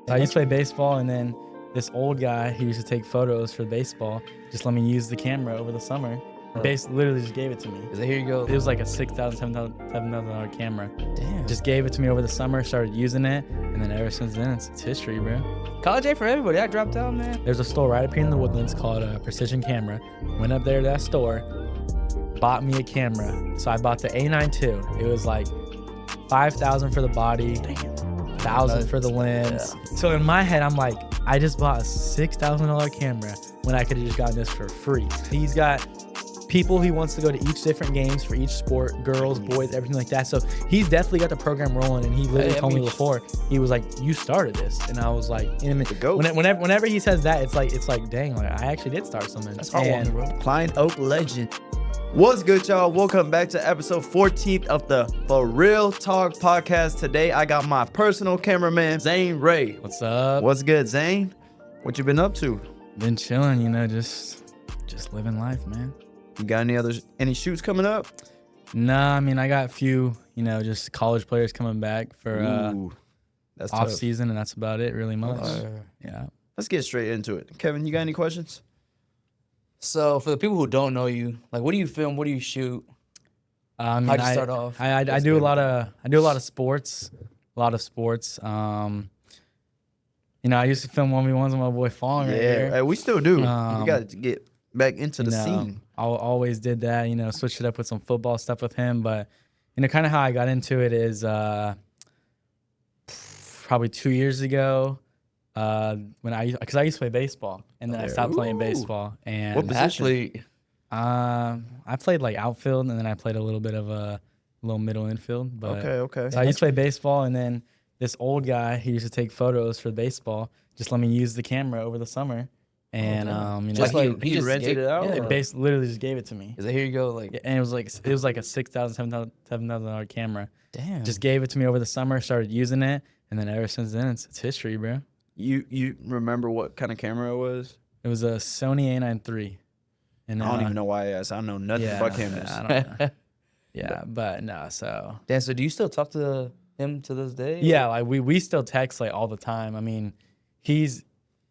I used to play baseball, and then this old guy, he used to take photos for baseball, just let me use the camera over the summer. Basically, literally just gave it to me. Is it here you go? It was like a $6,000, $7,000 camera. Damn. Just gave it to me over the summer, started using it, and then ever since then, it's history, bro. College ain't for everybody. I dropped out, man. There's a store right up here in the Woodlands called Precision Camera. Went up there to that store, bought me a camera. So I bought the A9 II. It was like $5,000 for the body, $1,000 for the lens. Yeah. So in my head, I'm like, I just bought a $6,000 camera when I could have just gotten this for free. He's got people he wants to go to each different games for each sport, girls, boys, everything like that. So he's definitely got the program rolling, and he literally told me before, he was like, you started this. And I was like, whenever he says that, it's like, dang, like I actually did start something. That's heartwarming, bro. Klein Oak legend. What's good, y'all? Welcome back to episode 14th of the For Real Talk podcast. Today, I got my personal cameraman, Zane Ray. What's up? What's good, Zane? What you been up to? Been chilling, just living life, man. You got any shoots coming up? Nah, I mean, I got a few, just college players coming back for that's off tough. Season, and that's about it, really much. Yeah. Let's get straight into it. Kevin, you got any questions? So for the people who don't know you, like, what do you film? What do you shoot? I mean, How'd you start off? I do a lot of sports. I used to film 1v1s with my boy Fong right here. Yeah, we still do. We got to get back into the scene. I always did that, switched it up with some football stuff with him. But, kind of how I got into it is probably 2 years ago because I used to play baseball, and then I stopped playing baseball. And what position? I played like outfield, and then I played a little bit of a little middle infield. But, okay. So I used to play baseball, and then this old guy, he used to take photos for baseball, just let me use the camera over the summer. And just like he just rented it out. Yeah, literally just gave it to me. Is it here you go? Like, and it was like a $6,000, $7,000 camera. Damn. Just gave it to me over the summer, started using it, and then ever since then, it's history, bro. You remember what kind of camera it was? It was a Sony A9 III. And I don't even know why I asked. I don't know nothing about cameras. I don't know. Yeah, but no, so. Damn, so do you still talk to him to this day? Yeah, like we still text like all the time. I mean,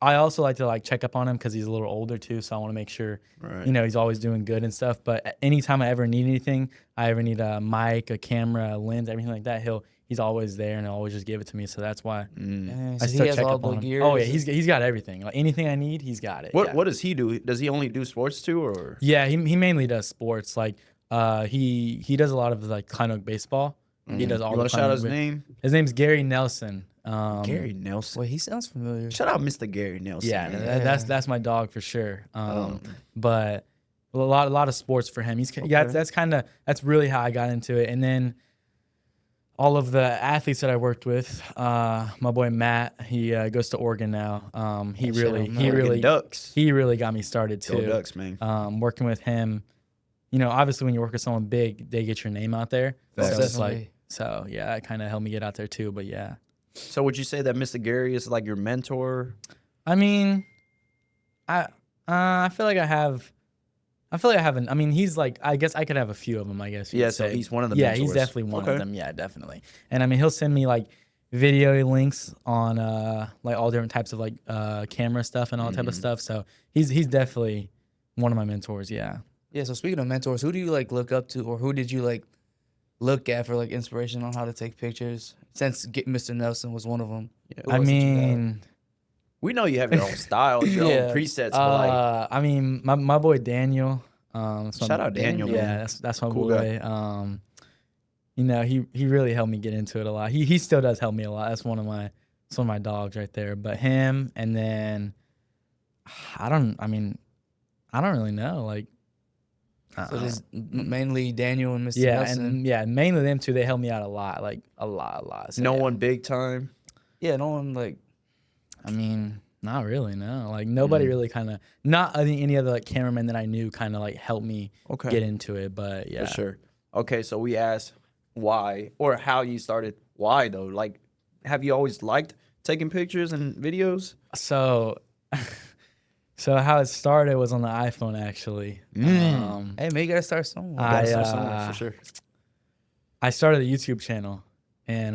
I also like to check up on him because he's a little older too, so I want to make sure, he's always doing good and stuff. But anytime I ever need anything, I ever need a mic, a camera, a lens, everything like that, he's always there and he'll always just give it to me. So that's why I still check up on him. Gears. Oh yeah, he's got everything. Like anything I need, he's got it. What does he do? Does he only do sports too, or? Yeah, he mainly does sports. Like he does a lot of like Klein Oak baseball. He does all. You want to shout out his name? His name's Gary Nelson. Gary Nelson. Wait, he sounds familiar. Shout out Mr. Gary Nelson. Yeah, that's my dog for sure. But a lot of sports for him. That's really how I got into it. And then all of the athletes that I worked with, my boy Matt, he goes to Oregon now. He really got me started too. Go Ducks, man. Working with him, obviously when you work with someone big, they get your name out there. So yeah, that kind of helped me get out there too. But yeah. So would you say that Mr. Gary is like your mentor? I mean, I feel like I have. I mean, he's like. I guess I could have a few of them. I guess. Yeah. So he's one of the mentors. Yeah, he's definitely one of them. Yeah, definitely. And I mean, he'll send me like video links on like all different types of like camera stuff and all type of stuff. So he's definitely one of my mentors. Yeah. Yeah. So speaking of mentors, who do you like look up to, or who did you like look at for like inspiration on how to take pictures? Since Mr. Nelson was one of them. Yeah, I mean, we know you have your own style, your own presets. But I mean, my boy Daniel. Shout out Daniel. Yeah, that's my cool boy. Guy. He really helped me get into it a lot. He still does help me a lot. That's one of my dogs right there. But him, and then I don't really know. Like, so just mainly Daniel and Mr. Nelson. And mainly them two. They helped me out a lot, like a lot. So, no one big time. Yeah, no one like. I mean, not really. No, like nobody really kind of. Not any other like cameraman that I knew kind of like helped me get into it. But yeah, for sure. Okay, so we asked why or how you started. Why though? Like, have you always liked taking pictures and videos? So how it started was on the iPhone, actually. Hey, man, you gotta start somewhere. For sure. I started a YouTube channel, and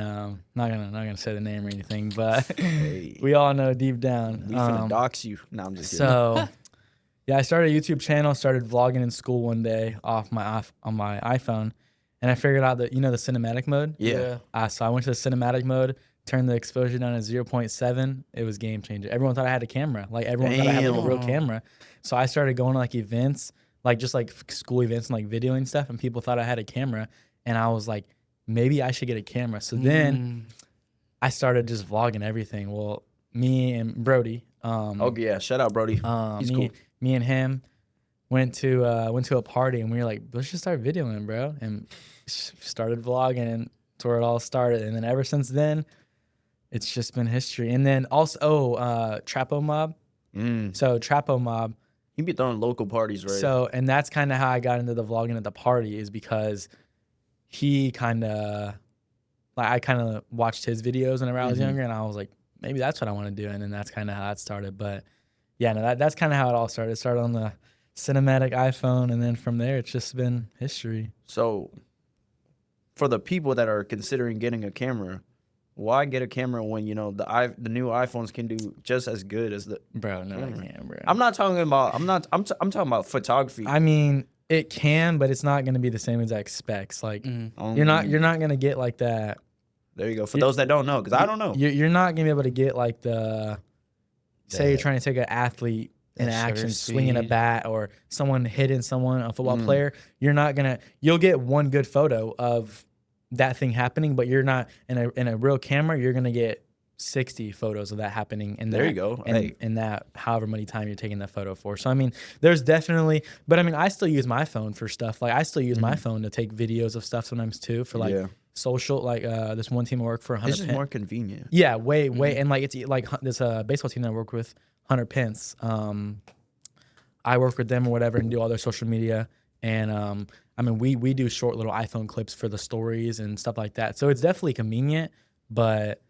not gonna say the name or anything, but Hey. we all know deep down. We finna dox you. No, I'm just kidding. So yeah, I started a YouTube channel, started vlogging in school one day on my iPhone, and I figured out that the cinematic mode. Yeah. So I went to the cinematic mode, turned the exposure down to 0.7. It was game changer. Everyone thought I had a camera. Like everyone thought I had like a real camera. So I started going to like events, like just like school events and like videoing stuff, and people thought I had a camera, and I was like, maybe I should get a camera. So then I started just vlogging everything. Well, me and Brody. Oh yeah, shout out Brody. He's cool. Me and him went to a party, and we were like, let's just start videoing, bro, and started vlogging, and that's where it all started. And then ever since then, it's just been history. And then also Trapo Mob. So Trapo Mob, You be throwing local parties, right? so, and that's kind of how I got into the vlogging at the party, is because he kind of, like, I kind of watched his videos whenever I was younger, and I was like, maybe that's what I want to do. And then that's kind of how it started. But yeah, no, that's kind of how it all started. It started on the cinematic iPhone, and then from there, it's just been history. So, for the people that are considering getting a camera, why get a camera when the new iPhones can do just as good as the? Bro, no, I can't, bro. I'm not talking about. I'm talking about photography. I mean, it can, but it's not going to be the same exact specs. Like you're not going to get like that. There you go. For those that don't know, because I don't know. You're not going to be able to get like the. Say you're trying to take an athlete in action, swinging a bat, or someone hitting someone, a football player. You're not gonna. You'll get one good photo of that thing happening, but you're not in a real camera. You're gonna get 60 photos of that happening. And there you go. And that however many time you're taking that photo for. So I mean, there's definitely. But I mean, I still use my phone for stuff. Like I still use my phone to take videos of stuff sometimes too, for like social. Like this one team I work for, 100. It's just more convenient. Yeah, way, and like it's like this baseball team that I work with, 100 Pence. I work with them or whatever and do all their social media. And I mean, we do short little iPhone clips for the stories and stuff like that. So it's definitely convenient, but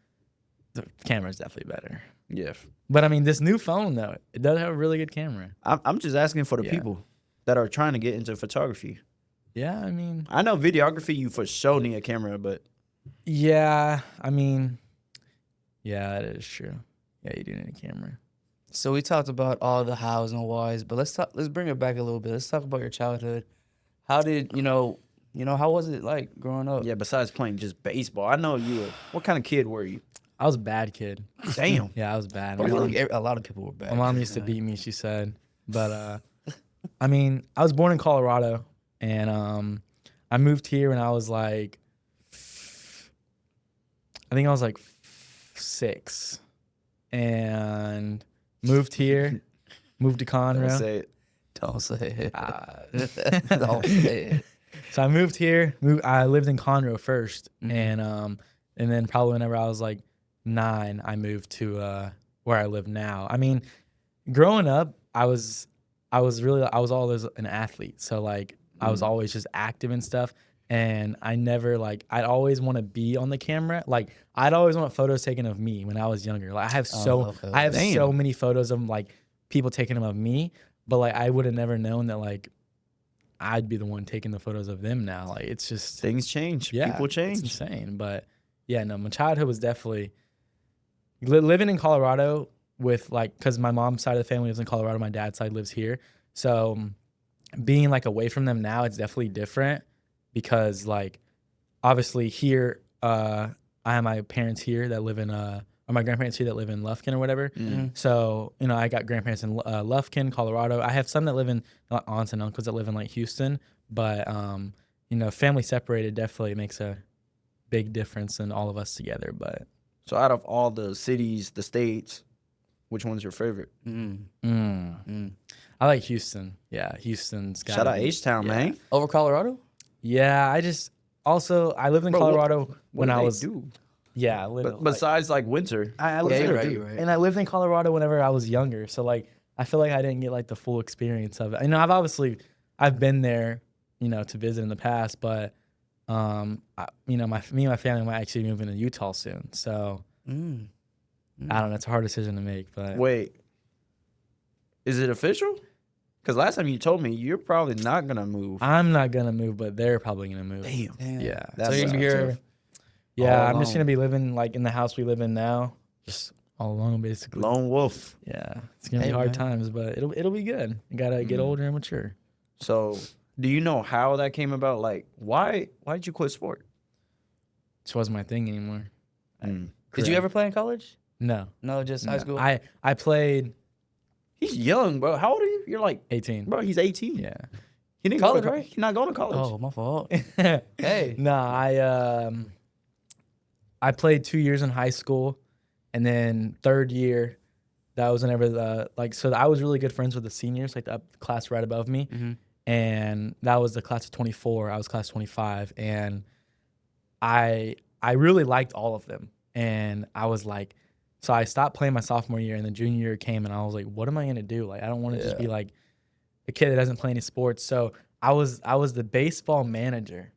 the camera is definitely better. Yeah. But I mean, this new phone though, it does have a really good camera. I'm just asking for the people that are trying to get into photography. Yeah, I mean, I know videography, you for sure need a camera, but yeah, I mean, yeah, that is true. Yeah, you do need a camera. So we talked about all the hows and whys, but let's bring it back a little bit. Let's talk about your childhood. How did how was it like growing up? yeah, besides playing just baseball, I know you were. What kind of kid were you? I was a bad kid. Damn. Yeah, I was bad. I feel like a lot of people were bad. My mom used to beat me, she said. But I mean, I was born in Colorado, and I moved here when I was like, I think I was like 6, and moved here, moved to Conroe. Don't say it. Don't say it. Don't say it. So I moved here. I lived in Conroe first, and then probably whenever I was like 9, I moved to where I live now. I mean, growing up, I was always an athlete. So like I was always just active and stuff. And I never I'd always want to be on the camera. Like I'd always want photos taken of me when I was younger. Like I have so many photos of like people taking them of me, but like I would have never known that like I'd be the one taking the photos of them now. Like it's just Things change. yeah, People change. It's insane. But yeah, no, my childhood was definitely living in Colorado with because my mom's side of the family lives in Colorado, my dad's side lives here. So being like away from them now, it's definitely different. Because like obviously here I have my parents here that live in or my grandparents here that live in Lufkin or whatever. So I got grandparents in Lufkin, Colorado. I have some that live in aunts and uncles that live in like Houston, but family separated definitely makes a big difference in all of us together. But So out of all the cities, the states, which one's your favorite? I like Houston. Yeah, Houston's got Shout out H-Town, man. Over Colorado? Yeah, I lived in Colorado when I was yeah. But besides like winter, I lived you're there, right. and I lived in Colorado whenever I was younger. So like I feel like I didn't get like the full experience of it. I've been there, to visit in the past, but me and my family might actually move into Utah soon. So I don't know. It's a hard decision to make, but wait, is it official? Because last time you told me you're probably not gonna move. I'm not gonna move, but they're probably gonna move. Damn. Yeah. That's so you're gonna be here. Yeah, All I'm just alone. gonna be living like in the house we live in now, just all alone basically. Lone wolf. Yeah, it's gonna Hey, be hard man. times, but it'll be good. You gotta get older and mature. So, do you know how that came about? Like, why did you quit sport? This wasn't my thing anymore. Did you ever play in college? No. No, just high No. school. I played He's young, bro. How old are you? You're like, 18. bro, he's 18. Yeah. He didn't College, go to right? He's not going to college. Oh, my fault. Hey. No, I played 2 years in high school, and then third year, that was whenever so I was really good friends with the seniors, like the class right above me, and that was the class of 24. I was class 25, and I really liked all of them, and I was like, so I stopped playing my sophomore year, and then junior year came, and I was like, what am I gonna do? Like, I don't want to just be like a kid that doesn't play any sports. So I was the baseball manager,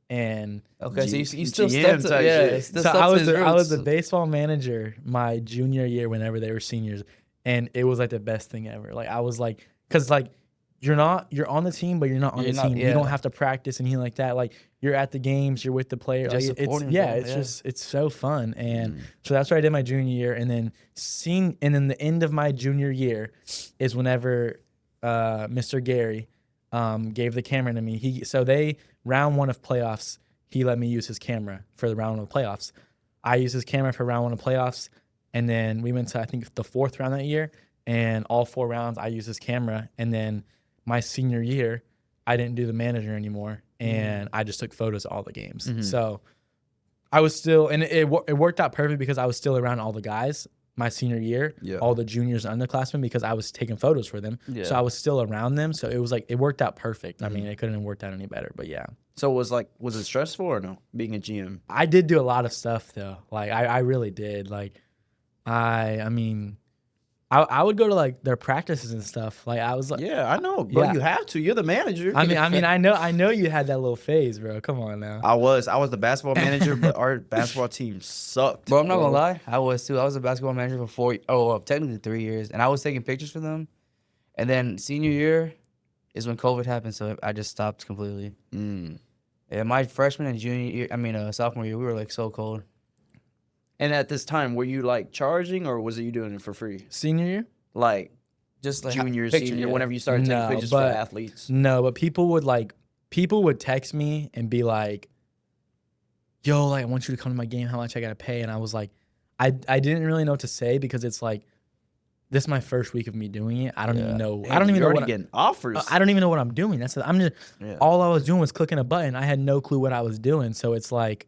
and Okay, so you G- still GM stuck to type yeah. shit. Still so stuck I to was his I was roots. the baseball manager my junior year whenever they were seniors, and it was like the best thing ever. Like I was like, cause like you're on the team, but you're not on You're the not- team. yeah. You don't have to practice anything like that. Like you're at the games, you're with the player. Just Like, it's supporting, yeah, bro, it's yeah. just it's so fun. And so that's what I did my junior year, and then the end of my junior year is whenever Mr. Gary gave the camera to me. They round one of playoffs. He let me use his camera for the round one of playoffs. I used his camera for round one of playoffs, and then we went to I think the fourth round that year, and all 4 rounds I used his camera. And then my senior year, I didn't do the manager anymore, and I just took photos of all the games. So I was still, and it worked out perfect because I was still around all the guys my senior year, all the juniors and underclassmen, because I was taking photos for them. So I was still around them. So it was like, it worked out perfect. I mean, it couldn't have worked out any better, but yeah. So was it stressful or no, being a GM? I did do a lot of stuff though. Like I really did. Like I mean, I would go to like their practices and stuff. Like I was like, Yeah, I know, bro. Yeah. You have to. You're the manager. I mean, I know you had that little phase, bro. Come on now. I was the basketball manager, but our basketball team sucked. Bro, I'm not gonna lie. I was too. I was a basketball manager for technically 3 years, and I was taking pictures for them. And then senior year is when COVID happened, so I just stopped completely. Yeah, my freshman and sophomore year, we were like so cold. And at this time, were you like charging or was it you doing it for free? Senior year? Like Just like junior, picture, senior, yeah. whenever you started taking No, pictures for but- athletes. No, but people would text me and be like, yo, like, I want you to come to my game. How much I got to pay? And I was like, I didn't really know what to say because it's like, this is my first week of me doing it. I don't even know. I don't even know You're what already getting offers. I don't even know what I'm doing. All I was doing was clicking a button. I had no clue what I was doing. So it's like,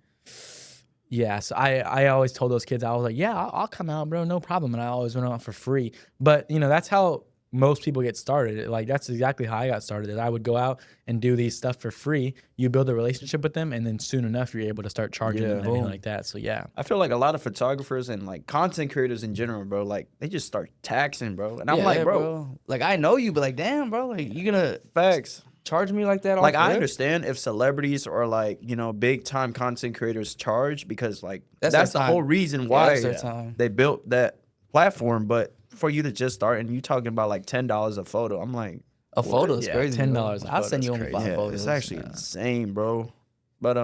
yeah. So I always told those kids, I was like, yeah, I'll come out, bro, no problem. And I always went out for free. But that's how most people get started. Like that's exactly how I got started. Is I would go out and do these stuff for free. You build a relationship with them, and then soon enough you're able to start charging them and everything like that. So yeah. I feel like a lot of photographers and like content creators in general, bro, like they just start taxing, bro. And I'm Yeah, like, bro, like I know you, but like, damn, bro, like you gonna facts. charge me like that? Like off I rip? understand if celebrities or like, big time content creators charge because like That's that's their the time. whole reason Yeah, why that's their time. they built that platform. But for you to just start and you talking about like $10 a photo, I'm like, A photo is Yeah, crazy. $10 bro. a I'll photo send is you only crazy. 5 yeah, photos. it's actually insane, bro. But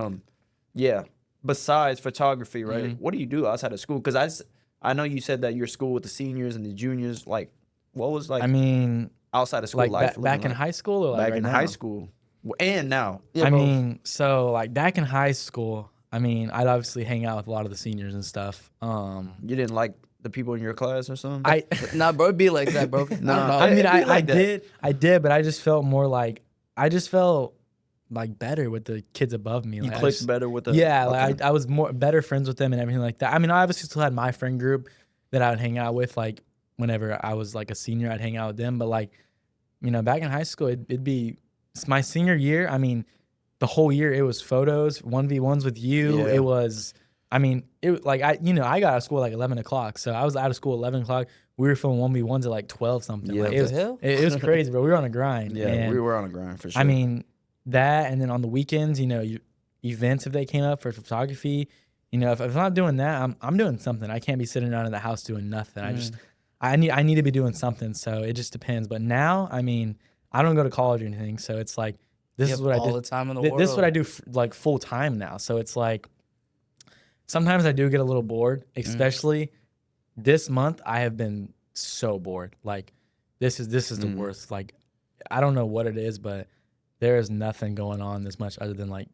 yeah. Besides photography, right? What do you do outside of school? Because I know you said that your school with the seniors and the juniors, like, what was like I mean, outside of school like life? back looking in like? high school or like Back right in now? high school and now. Yeah, I bro. mean, so like back in high school, I mean, I'd obviously hang out with a lot of the seniors and stuff. You didn't like the people in your class or something? Nah, bro, it'd be like that, bro. Nah, I mean, it'd be I like that. did, but I just felt more like better with the kids above me. You Like, I clicked just- better with the yeah, okay. like I was more better friends with them and everything like that. I mean, I obviously still had my friend group that I would hang out with. Like whenever I was like a senior, I'd hang out with them. But like, back in high school, it'd be it's my senior year. I mean, the whole year it was photos, 1v1s with you. Yeah. It was. I mean, it like I got out of school at like 11 o'clock. So I was out of school at 11 o'clock. We were filming 1v1s at like 12 something. Yeah. Like, What it was the hell? It was crazy, bro. We were on a grind. Yeah, and, we were on a grind for sure. I mean, that, and then on the weekends, events if they came up for photography, if I'm not doing that, I'm doing something. I can't be sitting around in the house doing nothing. I need to be doing something. So it just depends. But now, I mean, I don't go to college or anything. So it's like this is what I do all the time in the world. This is what I do like full time now. So it's like sometimes I do get a little bored, especially this month. I have been so bored. Like this is the worst. Like I don't know what it is, but there is nothing going on this much other than like,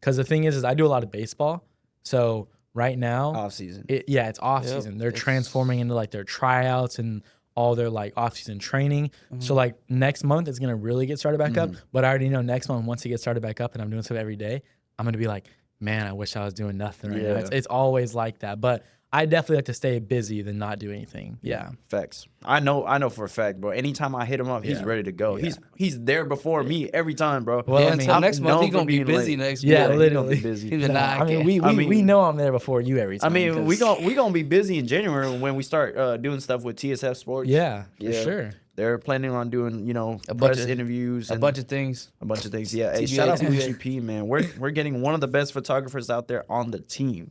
because the thing is I do a lot of baseball. So right now, Off season. It's off season. They're transforming into like their tryouts and all their like off season training. So like next month it's gonna really get started back up. But I already know next month once it gets started back up and I'm doing stuff every day, I'm gonna be like, man, I wish I was doing nothing right now. It's always like that. But I definitely like to stay busy than not do anything. Yeah. Facts. I know for a fact, bro. Anytime I hit him up, he's ready to go. He's there before me every time, bro. Well, I until mean, next month, he's known gonna for be being busy late. next Yeah, month. literally. He's gonna be busy. He's like, I mean, we know I'm there before you every time. we gonna be busy in January when we start doing stuff with TSF Sports. Yeah, for sure. They're planning on doing, A press bunch of- interviews, a bunch of things. Yeah, hey, TBA, shout out to TBA. UGP, man. We're getting one of the best photographers out there on the team.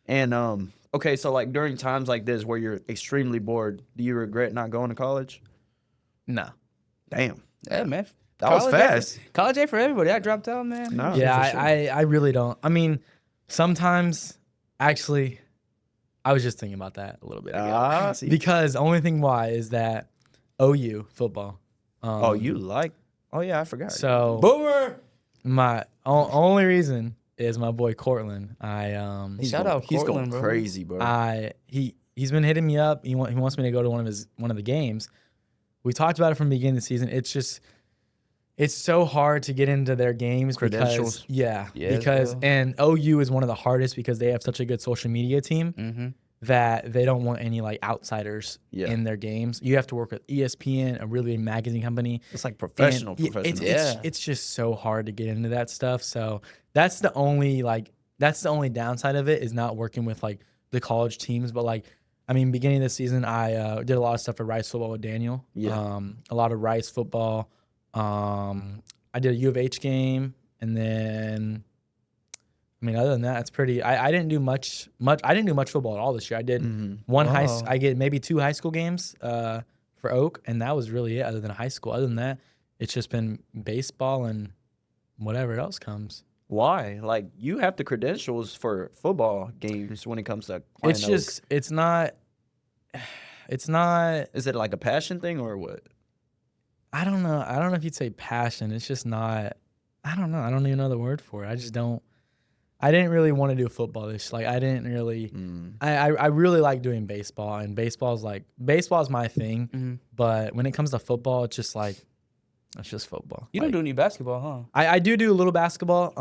And okay, so like during times like this where you're extremely bored, do you regret not going to college? No. Damn, Yeah, man. that was fast. College ain't for everybody. I dropped out, man. No. Yeah, for sure. I really don't. I mean, sometimes actually, I was just thinking about that a little bit ago. See. Because the only thing why is that OU football. Oh, you like? Oh yeah, I forgot. So Boomer. my only reason is my boy Cortland. he's Shout going, out he's Coleman, going bro. crazy, bro. He's been hitting me up. He wants me to go to one of the games. We talked about it from the beginning of the season. It's so hard to get into their games Credentials. because Yes, because bro. and OU is one of the hardest because they have such a good social media team Mm-hmm. that they don't want any like outsiders Yeah. in their games. You have to work with ESPN, a really big magazine company. It's like And professional. it's just so hard to get into that stuff. So that's the only downside of it is not working with like the college teams. But like, I mean, beginning of the season, I did a lot of stuff for Rice football with Daniel. Yeah. A lot of Rice football. I did a U of H game, and then, I mean, other than that, it's pretty. I didn't do much. I didn't do much football at all this year. I did one Wow. I get maybe 2 high school games for Oak, and that was really it. Other than high school, other than that, it's just been baseball and whatever else comes. Why? Like you have the credentials for football games when it comes to. It's playing just it's not. Is it like a passion thing or what? I don't know. I don't know if you'd say passion. It's just not. I don't know. I don't even know the word for it. I just don't. I didn't really want to do football this. Like I didn't really. I really like doing baseball, and baseball's my thing. But when it comes to football, it's just like, it's just football. You don't do any basketball, huh? I do a little basketball.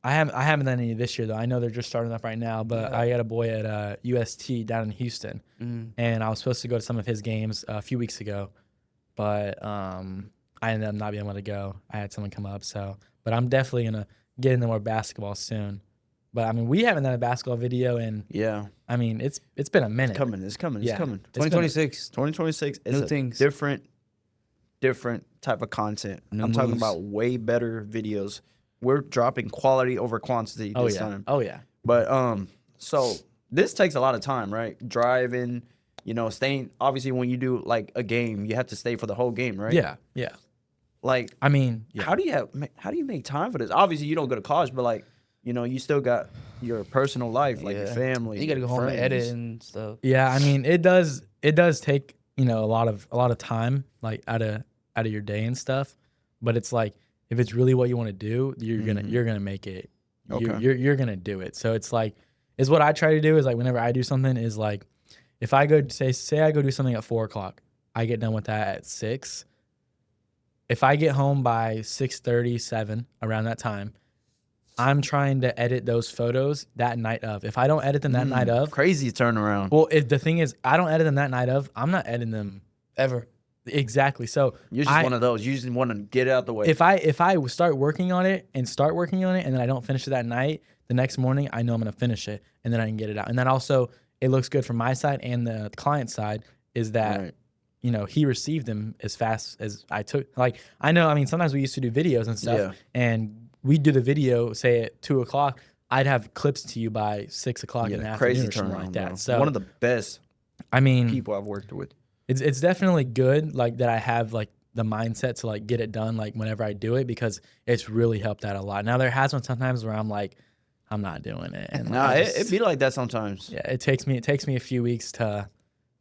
I haven't done any this year though. I know they're just starting up right now, but I got a boy at UST down in Houston, and I was supposed to go to some of his games a few weeks ago, but I ended up not being able to go. I had someone come up, but I'm definitely gonna get into more basketball soon. But I mean, we haven't done a basketball video in. Yeah. I mean, it's been a minute. It's coming. Yeah. It's coming. 2026. 2026 is New a things. different type of content. New I'm talking moves. about way better videos. We're dropping quality over quantity Oh this yeah. time. Oh yeah. But so this takes a lot of time, right? Driving, staying. Obviously, when you do like a game, you have to stay for the whole game, right? Yeah. Yeah. Like, I mean, yeah. how do you make time for this? Obviously, you don't go to college, but like, you still got your personal life, like your family. You gotta go home and friends. edit and stuff. Yeah, I mean, it does take, a lot of time like out of your day and stuff, but it's like if it's really what you want to do, you're gonna make it. Okay. You're gonna do it. So it's like is what I try to do is like whenever I do something is like if I go say I go do something at 4:00, I get done with that at 6. If I get home by 6:30, 7 around that time, I'm trying to edit those photos that night of. If I don't edit them that night of, Crazy turnaround. well, if the thing is, I don't edit them that night of. I'm not editing them Ever. exactly. So You're just one of those. You just want to get it out the way. if I start working on it and then I don't finish it that night, the next morning I know I'm gonna finish it and then I can get it out. And then also it looks good from my side and the client side is that Right. he received them as fast as I took. Like I know. I mean, sometimes we used to do videos and stuff, Yeah. and we'd do the video say at 2:00. I'd have clips to you by 6:00 in the afternoon crazy or something turnaround. like that. Bro. So one of the best I mean, people I've worked with. it's definitely good like that I have like the mindset to like get it done like whenever I do it because it's really helped out a lot. Now there has been sometimes where I'm like I'm not doing it. And Nah, I it be like that sometimes. yeah, it takes me a few weeks to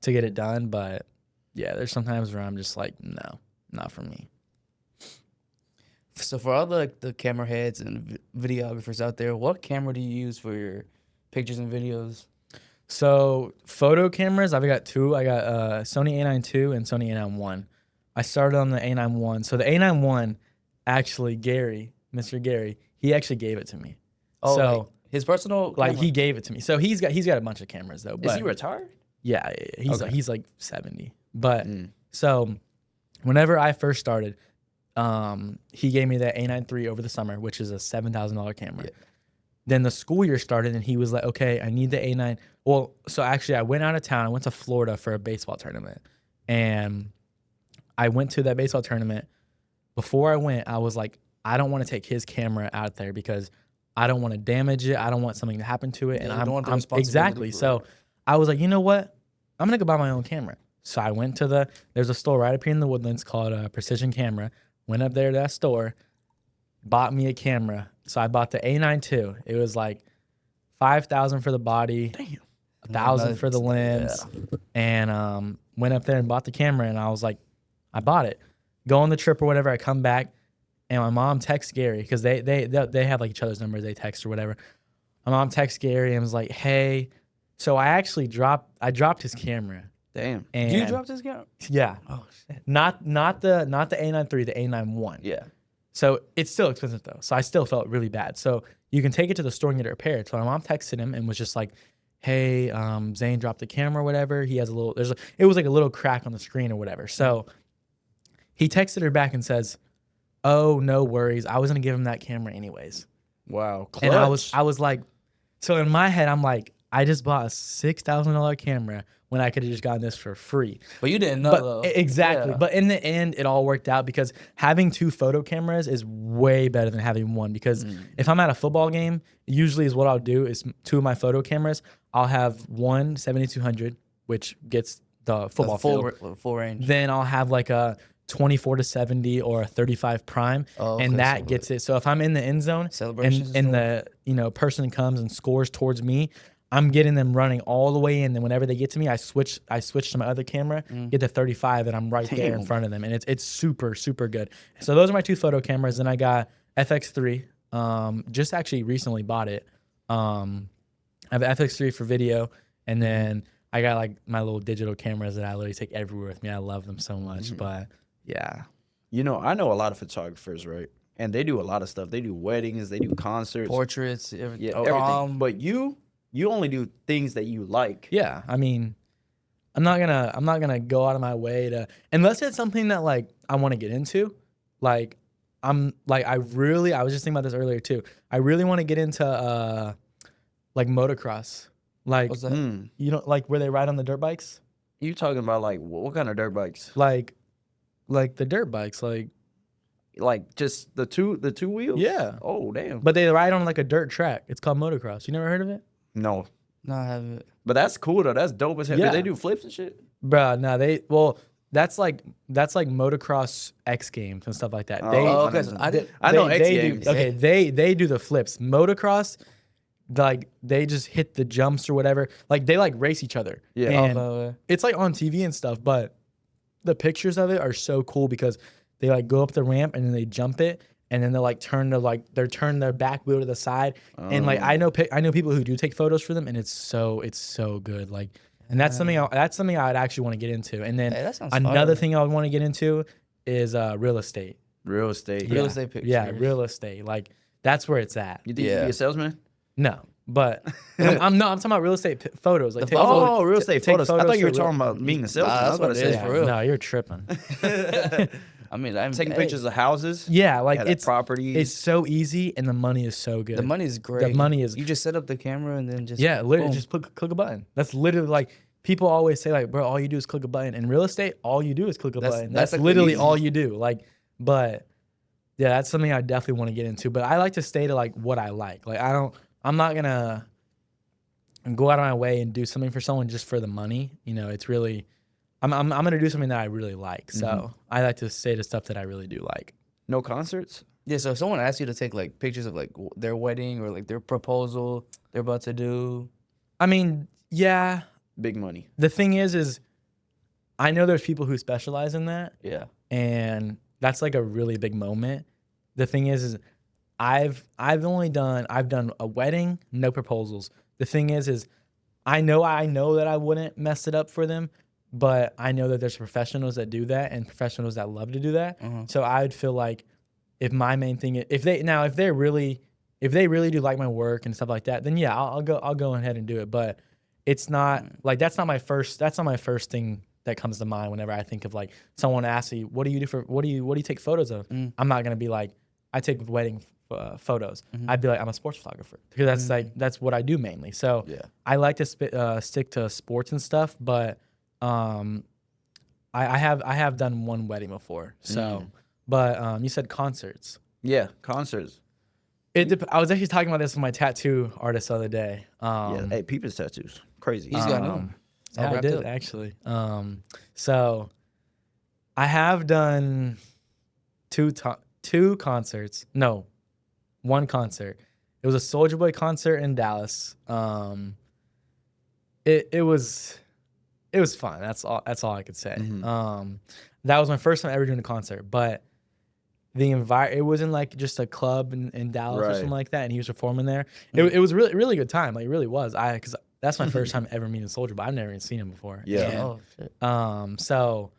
get it done, but yeah, there's sometimes where I'm just like, no, not for me. So for all the camera heads and videographers out there, what camera do you use for your pictures and videos? So photo cameras, I've got two. I got Sony A9 II and Sony A9 I. I started on the A9 I. So the A9 I, actually, Mr. Gary, he actually gave it to me. Oh, so like his personal like camera? he gave it to me. So he's got a bunch of cameras though. But Is he retired? yeah, Okay. he's like 70. But so whenever I first started, he gave me that A9 III over the summer, which is a $7,000 camera. Yeah. Then the school year started, and he was like, "Okay, I need the A9." Well, so actually, I went out of town. I went to Florida for a baseball tournament, and I went to that baseball tournament. Before I went, I was like, "I don't want to take his camera out there because I don't want to damage it. I don't want something to happen to it." Yeah, And you don't want the I'm responsibility exactly. for So I was like, you know what? I'm gonna go buy my own camera. So I went to there's a store right up here in the Woodlands called Precision Camera. Went up there to that store, bought me a camera. So I bought the A9 II. It was like $5,000 for the body, Damn. $1,000 for the lens, and went up there and bought the camera. And I was like, I bought it. Go on the trip or whatever. I come back, and my mom texts Gary because they have like each other's numbers. They text or whatever. My mom texts Gary and was like, "Hey, so I actually dropped his camera." Damn. And You dropped this camera? yeah, Oh shit. not the A9 III, the A9 I. Yeah. So it's still expensive though. So I still felt really bad. So you can take it to the store and get it repaired. So my mom texted him and was just like, "Hey, Zane dropped the camera or whatever. He has it was like a little crack on the screen or whatever." So he texted her back and says, "Oh, no worries. I was gonna give him that camera anyways." Wow. And I Clutch. was like, so in my head, I'm like, I just bought a $6,000 camera when I could have just gotten this for free. But you didn't know But though. exactly. Yeah. But in the end, it all worked out because having two photo cameras is way better than having one. Because if I'm at a football game, usually is what I'll do is two of my photo cameras. I'll have one 7200, which gets the football field. full range. Then I'll have like a 24-70 or a 35 prime, Oh, and okay, that so gets it. So if I'm in the end zone Celebrations and and the person comes and scores towards me, I'm getting them running all the way in. Then whenever they get to me, I switch to my other camera, get the 35, and I'm right there in Damn. front of them, and it's super good. So those are my two photo cameras. Then I got FX3. Just actually recently bought it. I have FX3 for video, and then I got like my little digital cameras that I literally take everywhere with me. I love them so much, but yeah. You know, I know a lot of photographers, right? And they do a lot of stuff. They do weddings, they do concerts, Portraits, everything. yeah, everything. But you only do things that you like. Yeah, I mean, I'm not gonna go out of my way to, unless it's something that like I want to get into. Like I was just thinking about this earlier too. I really want to get into like motocross. Like What's that? you know, like where they ride on the dirt bikes. You talking about like what kind of dirt bikes? Like the dirt bikes, like Like just the two wheels? yeah. Oh damn. But they ride on like a dirt track. It's called motocross. You never heard of it? No. No, I haven't. But that's cool though. That's dope as hell. Yeah. Do they do flips and shit? Bruh, no, that's like motocross X Games and stuff like that. Oh, They, Oh, okay. I So know. I did. I know X they Games. Do, okay, they do the flips. Motocross, like they just hit the jumps or whatever. Like they like race each other. Yeah. And Oh, it's like on TV and stuff, but the pictures of it are so cool because they like go up the ramp and then they jump it, and then they like turn their back wheel to the side. And like I know people who do take photos for them, and it's so good. Like, and that's something I'd actually want to get into. And then Hey, that sounds another fire. thing I would want to get into is real estate. Real estate. Real Yeah. estate pictures. Yeah, real estate. Like that's where it's at. You think you Yeah. be a salesman? No, but I'm talking about real estate photos. Like take Oh, photos- real estate take photos. I thought you were for real- talking about being a salesman. Nah, I was that's what about to it is say. for real. No, you're tripping. I mean, I'm Taking hey, pictures of houses. Yeah, like Yeah, it's properties. It's so easy and the money is so good. The money is great. money is- You just set up the camera and then just Yeah, literally boom. just click a button. That's literally like people always say like, bro, all you do is click a button. In real estate, all you do is click a That's- button. that's That's like the literally easy- all you do. Like, but yeah, that's something I definitely want to get into. But I like to stay to like what I like. Like I'm not gonna go out of my way and do something for someone just for the money. You know, it's really I'm gonna do something that I really like. So I like to stay to stuff that I really do like. No concerts? Yeah, so if someone asks you to take like pictures of like their wedding or like their proposal they're about to do. I mean, yeah. Big money. The thing is I know there's people who specialize in that, Yeah. and that's like a really big moment. The thing is I've done a wedding, no proposals. The thing is I know that I wouldn't mess it up for them, but I know that there's professionals that do that and professionals that love to do that. So I'd feel like if my main thing if they really do like my work and stuff like that, then yeah, I'll go ahead and do it. But it's not like that's not my first thing that comes to mind whenever I think of like someone asks me, what do you take photos of? I'm not gonna be like, I take wedding photos. I'd be like, I'm a sports photographer, because that's what I do mainly. So Yeah. I like to stick to sports and stuff, but I have done one wedding before. So, but you said concerts. Yeah, concerts. I was actually talking about this with my tattoo artist the other day. Yeah, hey, people's tattoos, crazy. He's got new. Yeah, I wrapped did up. actually. So I have done two concerts. No, one concert. It was a Soulja Boy concert in Dallas. It was fun. That's all I could say. That was my first time ever doing a concert, but it wasn't like just a club in Dallas or something like that, and he was performing there. It was really, really good time. Like, it really was. Because that's my first time ever meeting Soulja, but I've never even seen him before. Yeah. And, Oh shit. so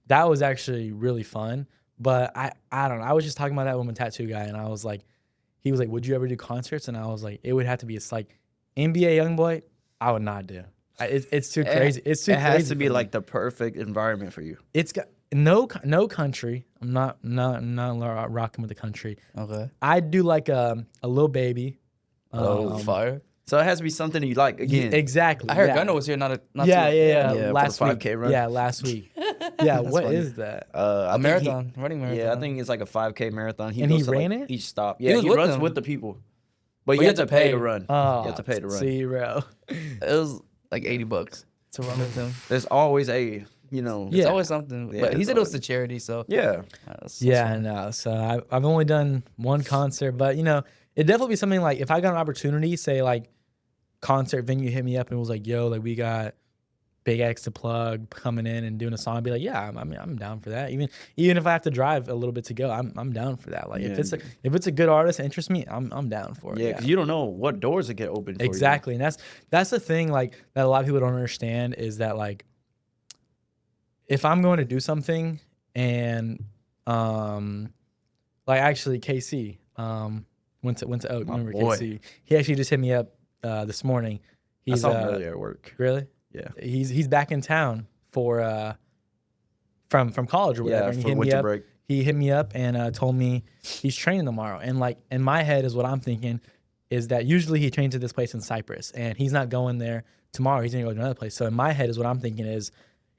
that was actually really fun. But I don't know. I was just talking about that with my tattoo guy, and I was like, he was like, would you ever do concerts? And I was like, it would have to be. It's like NBA YoungBoy, I would not do. It's too crazy. It's too crazy. It has to be like the perfect environment for you. It's got no country. I'm not rocking with the country. Okay. I'd do like a Lil Baby. Fire. So it has to be something you like again. Exactly. I heard yeah. Gunna was here not Yeah. Yeah, for Last the week. 5K run. Yeah, last week. Yeah, what funny. is that? I A think marathon, running marathon. Yeah, I think it's like a 5K marathon. And he goes to, ran like, it? each stop. Yeah, was he with runs them. with the people. But you have to pay to run. Oh, You have to pay to run. zero. It was like $80 to run with him. There's always a, Yeah. It's always something. Yeah, But he it's said it was to charity, so yeah. that's Yeah, no. So I've only done one concert, but it'd definitely be something like if I got an opportunity, say like concert venue hit me up and was like, yo, like we got Big X to plug coming in and doing a song, I'd be like, yeah, I'm down for that. Even if I have to drive a little bit to go, I'm down for that. Like if it's a good artist that interests me, I'm down for it. Yeah, because you don't know what doors will get open for Exactly. And that's the thing like that a lot of people don't understand is that like if I'm going to do something and like actually KC went to Oak. Remember boy. KC? He actually just hit me up this morning. I He's saw him earlier at work. really? Yeah. He's back in town for from college or whatever. Yeah, And he for hit me winter up. break. He hit me up and told me he's training tomorrow. And like in my head is what I'm thinking is that usually he trains at this place in Cyprus and he's not going there tomorrow. He's gonna go to another place. So in my head is what I'm thinking is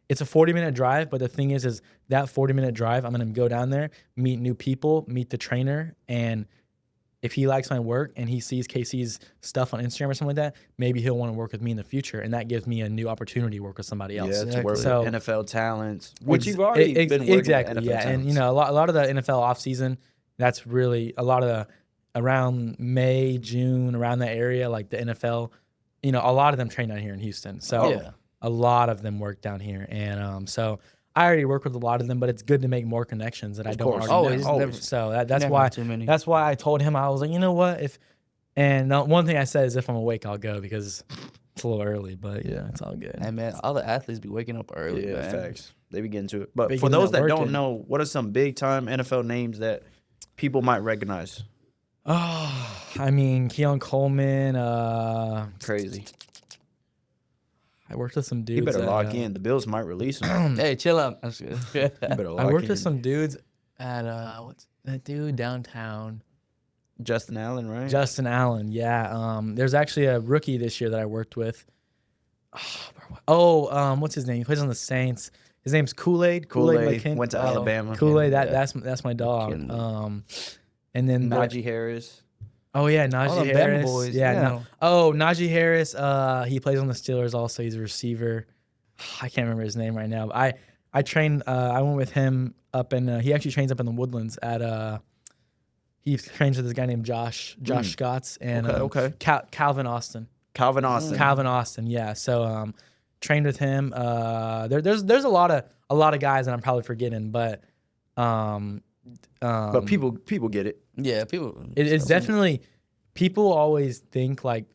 it's a 40-minute drive, but the thing is that 40-minute drive, I'm gonna go down there, meet new people, meet the trainer, and if he likes my work and he sees KC's stuff on Instagram or something like that, maybe he'll want to work with me in the future, and that gives me a new opportunity to work with somebody else. Yeah, to work So- with NFL talents, which you've already been working exactly, with NFL yeah. talents. And a lot of the NFL offseason, that's really a lot of the around May, June, around that area, like the NFL, a lot of them train down here in Houston. So Yeah. a lot of them work down here, and so I already work with a lot of them, but it's good to make more connections that I don't course. already know. Always, never- So that's never why have too many. that's why I told him I was like, you know what, one thing I said is if I'm awake, I'll go because it's a little early, but yeah, it's all good. Hey man, all the athletes be waking up early, Yeah, man. facts. They be getting to it. But Be for getting those that that work don't in. know, what are some big time NFL names that people might recognize? Oh, I mean, Keon Coleman. Crazy. I worked with some dudes. You better at, lock in. The Bills might release him. Hey, chill out. That's good. You better lock I worked in. with some dudes at what's that dude downtown? Justin Allen, right? Justin Allen. Yeah. There's actually a rookie this year that I worked with. What's his name? He plays on the Saints. His name's Kool-Aid. Kool-Aid McKin- went to Alabama. Kool-Aid. Yeah. That's my dog. McKinley. And then Najee Harris. Najee the Bama Harris. boys, Yeah. yeah. Najee Harris. He plays on the Steelers. Also, he's a receiver. I can't remember his name right now. But I trained. I went with him up in. He actually trains up in the Woodlands at he trains with this guy named Josh Scotts and Okay. Calvin Austin. Calvin Austin. Calvin Austin, yeah. So trained with him. There's a lot of guys that I'm probably forgetting, but people get it. Yeah, people. it's definitely, people always think like,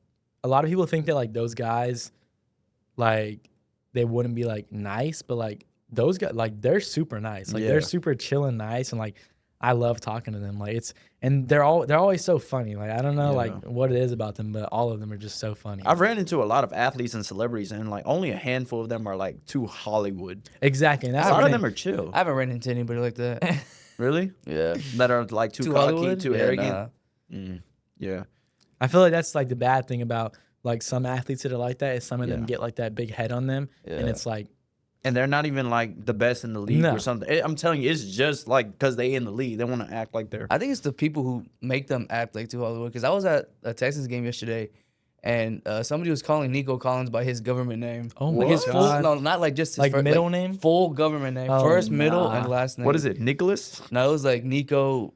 a lot of people think that like those guys, like they wouldn't be like nice, but like those guys, like they're super nice. Like they're super chill and nice, and like I love talking to them. Like they're always so funny. Like I don't know like what it is about them, but all of them are just so funny. I've ran into a lot of athletes and celebrities, and like only a handful of them are like too Hollywood. Exactly. And that's A lot the of thing. them are chill. I haven't ran into anybody like that. Really? Yeah. That are like too cocky, Hollywood? too Yeah, arrogant. nah. Yeah. I feel like that's like the bad thing about like some athletes that are like that is some of them get like that big head on them, and it's like, And they're not even like the best in the league No. or something. I'm telling you, it's just like because they in the league, they want to act like they're. I think it's the people who make them act like too Hollywood. Because I was at a Texas game yesterday, and somebody was calling Nico Collins by his government name. oh my Like his full, god, no, not like just his like first, middle name. full government name, Oh, first, middle, nah. and last name. What is it, Nicholas? No, it was like Nico,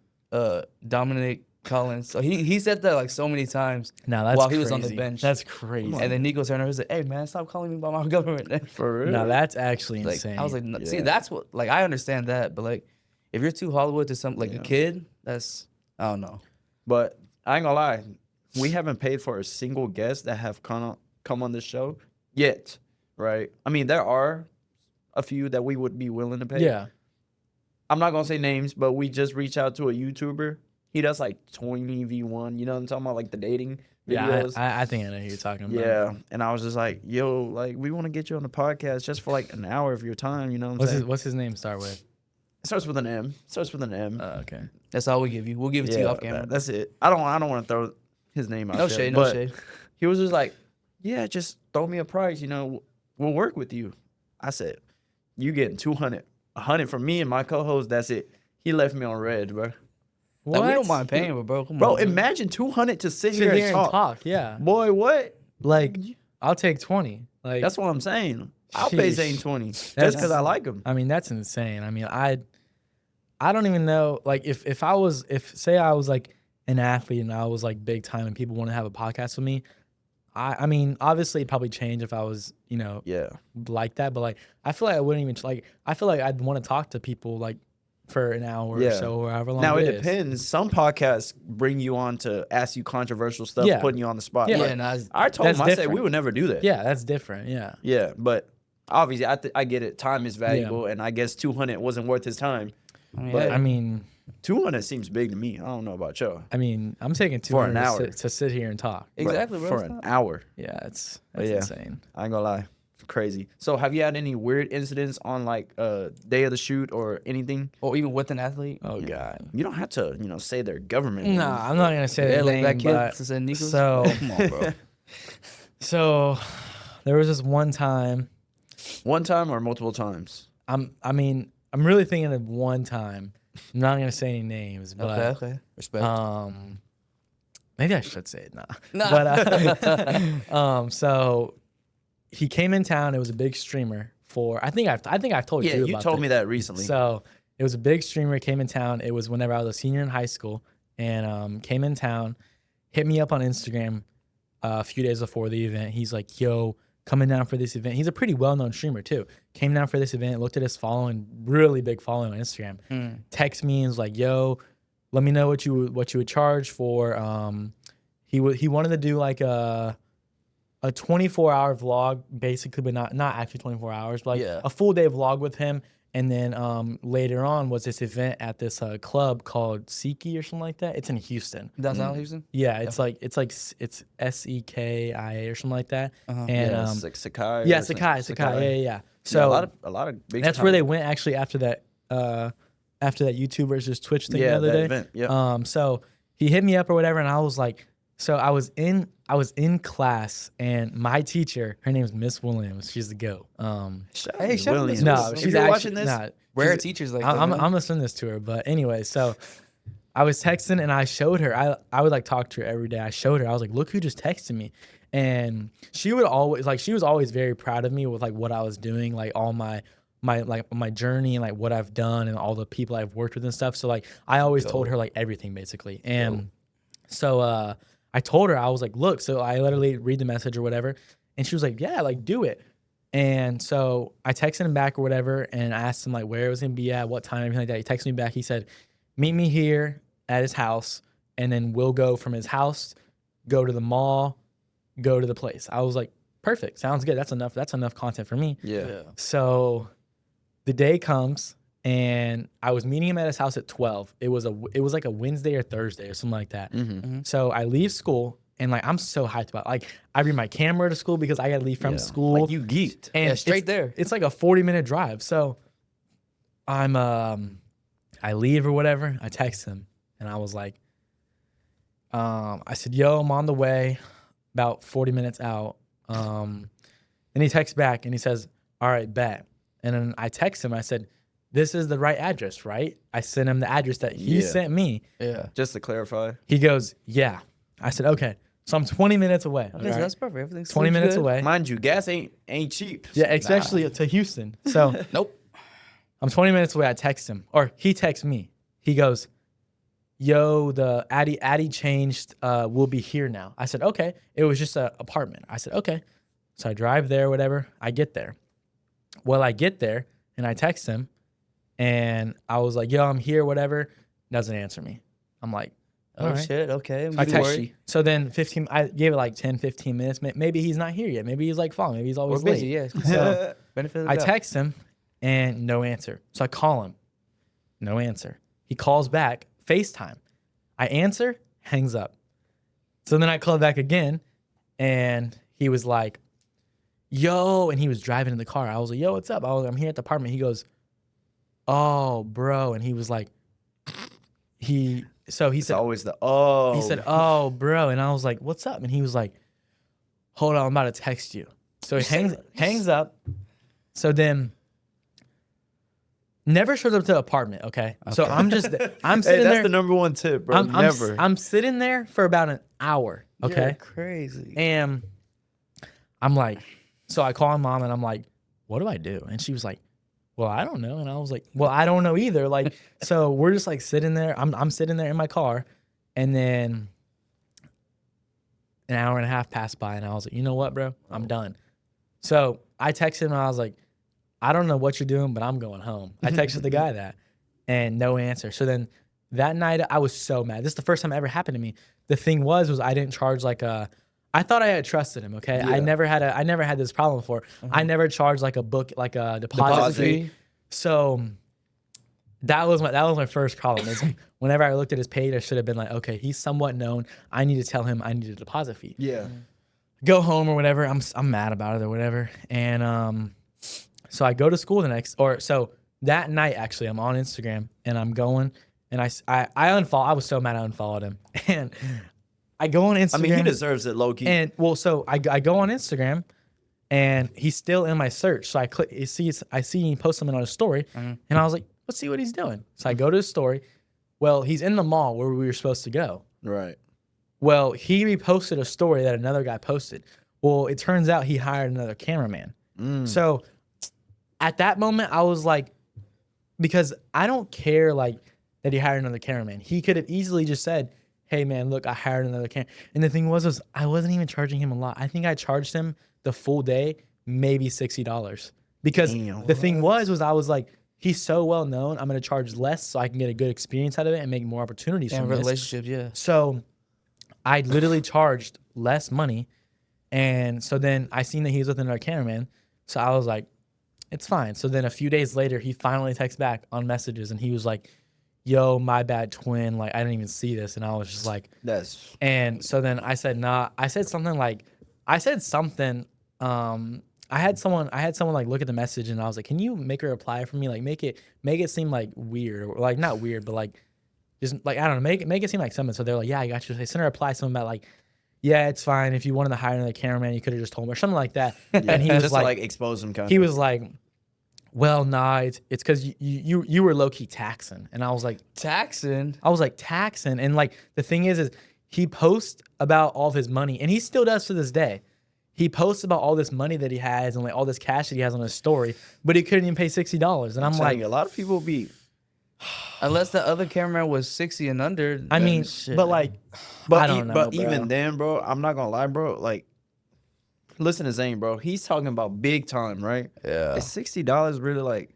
Dominic Collins. So he said that like so many times. No, that's while crazy. he was on the bench. That's crazy. And then Nico turned around and said, "Hey man, stop calling me by my government name." For real? No, that's actually Like insane. I was like, no, see, Yeah. that's what like I understand that, but like if you're too Hollywood to some like a kid, that's I don't know. But I ain't gonna lie, we haven't paid for a single guest that have come on this show yet, right? I mean, there are a few that we would be willing to pay. yeah. I'm not gonna say names, but we just reached out to a YouTuber. He does like 20v1. You know what I'm talking about, like the dating videos. Yeah, I think I know who you're talking about. Yeah, and I was just like, yo, like we want to get you on the podcast just for like an hour of your time. You know what I'm saying? What's his name start with? It starts with an M. Starts with an M. Okay. That's all we give you. We'll give it to you off camera. That's it. I don't want to throw his name out No there, shade, no but shade. He was just like, yeah, just throw me a price. You know, we'll work with you. I said, you getting 200, 100 from me and my co-host. That's it. He left me on red, bro. Like, we What? don't mind paying, but bro, come Bro, on. imagine 200 to sit Sit here here and and talk. talk. Yeah. Boy, what? Like, I'll take 20. Like, That's what I'm saying. I'll pay Sheesh. Zane 20 just That's- because I like him. I mean, that's insane. I mean, I don't even know. Like, if say I was like an athlete and I was like big time and people want to have a podcast with me, I mean, obviously it'd probably change if I was, you know, Yeah. like that. But like, I feel like I wouldn't even like. I feel like I'd want to talk to people like for an hour Yeah. or so, or however long. Now, it is. depends. Some podcasts bring you on to ask you controversial stuff, Yeah. putting you on the spot. Yeah. Like, yeah, nah, it's- I told That's him, I said, different. we would never do that. Yeah, that's different. Yeah. Yeah, but obviously, I get it. Time is valuable, and I guess 200 wasn't worth his time. But I mean, 200 seems big to me. I don't know about y'all. I'm taking 200 For an hour. to sit here and talk. exactly, bro. For it's an not- hour. Yeah, that's yeah. insane. I ain't gonna lie. It's crazy. So, have you had any weird incidents on like day of the shoot or anything? Or even with an athlete. Oh god. You don't have to, say their government. No, name. I'm not gonna say Yeah, that like name, that kid but said Nicholas. so- Come on, bro. so there was this one time. One time or multiple times? I'm really thinking of one time. I'm not gonna say any names, but Okay. Respect. maybe I should say it. Nah. Nah. But so he came in town. It was a big streamer for. I think I've told Yeah, you. you about told this. me that recently. So it was a big streamer, came in town. It was whenever I was a senior in high school, and came in town, hit me up on Instagram a few days before the event. He's like, yo, coming down for this event. He's a pretty well-known streamer too. Came down for this event, looked at his following, really big following on Instagram. Text me and was like, yo, let me know what you would charge for. He wanted to do like a 24-hour vlog, basically, but not actually 24 hours, but like Yeah. a full day vlog with him. And then later on was this event at this club called Seki or something like that. It's in Houston. Downtown Houston? Yeah, it's Seki or something like that. And yeah, it's like Sakai. yeah, or Sakai. Sakai. Yeah. So So a lot of big. that's where they went actually after that YouTube versus Twitch thing the other that day. event. Yeah. So he hit me up or whatever, and I was like, so I was in class, and my teacher, her name is Miss Williams. She's the GOAT. Hey, shout out to Miss Williams. No, If she's you're actually watching this. Nah, Rare she's- teachers like I'm that. gonna send this to her, but anyway, so I was texting and I showed her. I would like talk to her every day. I showed her. I was like, look who just texted me, and she was always very proud of me with like what I was doing, like all my my journey and like what I've done and all the people I've worked with and stuff. So like I always told her like everything basically. And so I told her, I was like, look, so I literally read the message or whatever. And she was like, yeah, like do it. And so I texted him back or whatever. And I asked him like where it was going to be at, what time, everything like that. He texted me back. He said, meet me here at his house. And then we'll go from his house, go to the mall, go to the place. I was like, perfect. Sounds good. That's enough. That's enough content for me. Yeah. So the day comes and I was meeting him at his house at 12. It was like a Wednesday or Thursday or something like that. So I leave school and like I'm so hyped about it. Like I bring my camera to school because I gotta leave from school. Like you geeked. And straight there. It's like a 40-minute drive. So I leave or whatever. I text him and I was like, I said, yo, I'm on the way, about 40 minutes out. And he texts back and he says, all right, bet. And then I text him. I said, this is the right address, right? I sent him the address that he sent me. Yeah. Just to clarify. He goes, yeah. I said, okay. So I'm 20 minutes away. Okay, so that's perfect. Everything's 20 minutes good. away. Mind you, gas ain't cheap. Yeah, especially to Houston. So Nope. I'm 20 minutes away. I text him, or he texts me. He goes, yo, the Addy changed. We'll be here now. I said, okay. It was just an apartment. I said, okay. So I drive there, whatever. I get there. Well, I get there and I text him and I was like, yo, I'm here, whatever. Doesn't answer me. I'm like, Oh, shit. Okay. I'm I getting text worried. So then I gave it like 10, 15 minutes. Maybe he's not here yet. Maybe he's like falling. Maybe he's always We're busy, late. yeah. So Benefit of the I doubt. text him and no answer. So I call him. No answer. He calls back, FaceTime. I answer, hangs up. So then I called back again and he was like, yo, and he was driving in the car. I was like, yo, what's up? I'm here at the apartment. He goes, oh, bro. And he was like, he said, Always the he said, oh, bro. And I was like, what's up? And he was like, hold on, I'm about to text you. So he hangs up. So then never shows up to the apartment, okay? So I'm sitting that's there. the number one tip, bro. Never. I'm sitting there for about an hour, okay? You're crazy. And I'm like, so I call my mom and I'm like, what do I do? And she was like, well, I don't know. And I was like, well, I don't know either. Like, so we're just like sitting there. I'm sitting there in my car. And then an hour and a half passed by and I was like, you know what, bro? I'm done. So I texted him and I was like, I don't know what you're doing, but I'm going home. I texted the guy that and no answer. So then that night I was so mad. This is the first time it ever happened to me. The thing was I didn't charge I thought I had trusted him. Okay. Yeah. I never had this problem before. I never charged like a deposit fee. So that was my first problem. Is whenever I looked at his page, I should have been like, okay, he's somewhat known. I need to tell him I need a deposit fee. Yeah. Go home or whatever. I'm mad about it or whatever. And so I go to school so that night actually I'm on Instagram and I'm going and I unfollow. I was so mad I unfollowed him and I go on Instagram. I mean, he deserves it, low key. And well, so I go on Instagram and he's still in my search. So I see he posts something on his story and I was like, let's see what he's doing. So I go to his story. Well, he's in the mall where we were supposed to go. Right. Well, he reposted a story that another guy posted. Well, it turns out he hired another cameraman. So at that moment, I was like, because I don't care like that he hired another cameraman. He could have easily just said, hey man, look, I hired another cameraman. And the thing was I wasn't even charging him a lot. I think I charged him the full day, maybe $60. Because the thing was I was like, he's so well known, I'm gonna charge less so I can get a good experience out of it and make more opportunities from this. Relationships, yeah. So I literally charged less money. And so then I seen that he was with another cameraman. So I was like, it's fine. So then a few days later, he finally texts back on messages and he was like, yo, my bad, twin. Like, I didn't even see this. And I was just like, and so then I said, nah. I said something. I had someone like look at the message and I was like, can you make a reply for me? Like, make it seem like weird or like not weird, but like, just like, I don't know, make it seem like something. So they're like, yeah, I got you. They sent a reply something about like, yeah, it's fine. If you wanted to hire another cameraman, you could have just told him or something like that. Yeah, and he was just like, to, like expose him. He was like, well, nah, it's because you were low key taxing, and I was like taxing. And like the thing is he posts about all of his money, and he still does to this day. he posts about all this money that he has and like all this cash that he has on his story, but he couldn't even pay $60. And I'm like, a lot of people be. Unless the other camera was 60 and under. I mean, shit. but like, But I don't know, but bro. even then, bro, I'm not gonna lie, bro. Like, listen to Zane, bro. He's talking about big time, right? Yeah. Is $60 really like?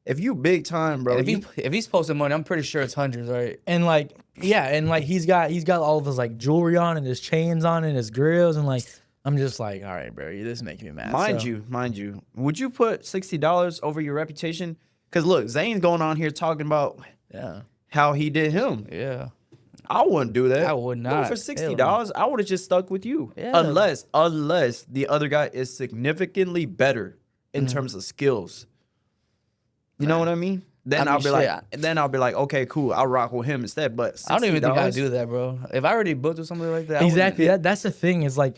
If you big time, bro, And if he's posting money, I'm pretty sure it's hundreds, right? And like, yeah, and like he's got all of his like jewelry on and his chains on and his grills, and like I'm just like, all right, bro, this is making me mad. mind So, you, would you put $60 over your reputation? Because look, Zane's going on here talking about yeah, how he did him. Yeah. I wouldn't do that. I would Bro, not. for $60, I would have just stuck with you. Yeah. Unless the other guy is significantly better in terms of skills. You know what I mean? Then I I'll mean, be shit, like, then I'll be like, okay, cool. I'll rock with him instead. But I don't even think I'd $60? do that, bro. If I already booked with somebody like that, I exactly. wouldn't- That's the thing is like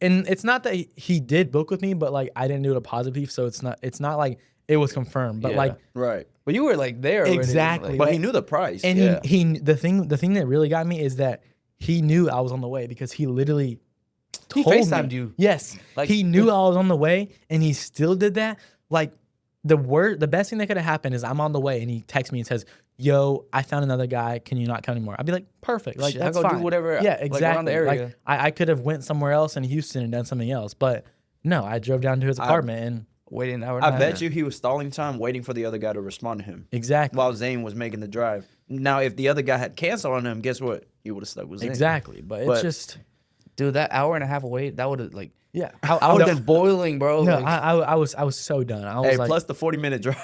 and it's not that he did book with me, but like I didn't do it a positive, so it's not like it was confirmed, but Yeah. like Right. But you were like there already. Exactly. Like, But he knew the price. and Yeah. he the thing that really got me is that he knew I was on the way because he literally He told FaceTimed me. you. Yes, Like- he knew I was on the way, and he still did that. Like the best thing that could have happened is I'm on the way, and he texts me and says, "Yo, I found another guy. Can you not come anymore?" I'd be like, "Perfect. Like Shit, I'll that's go do fine." whatever, Yeah, like, exactly. around the area. Like I could have went somewhere else in Houston and done something else, but no, I drove down to his apartment and waiting an hour and I a half. bet you he was stalling time waiting for the other guy to respond to him exactly, while Zane was making the drive. Now, if the other guy had canceled on him, guess what? He would have stuck with Zane. exactly. But it's But- just Dude, that hour and a half wait, that would have like yeah. I would have been boiling, bro. No, like, I was so done. I was Hey, like, plus the 40-minute drive.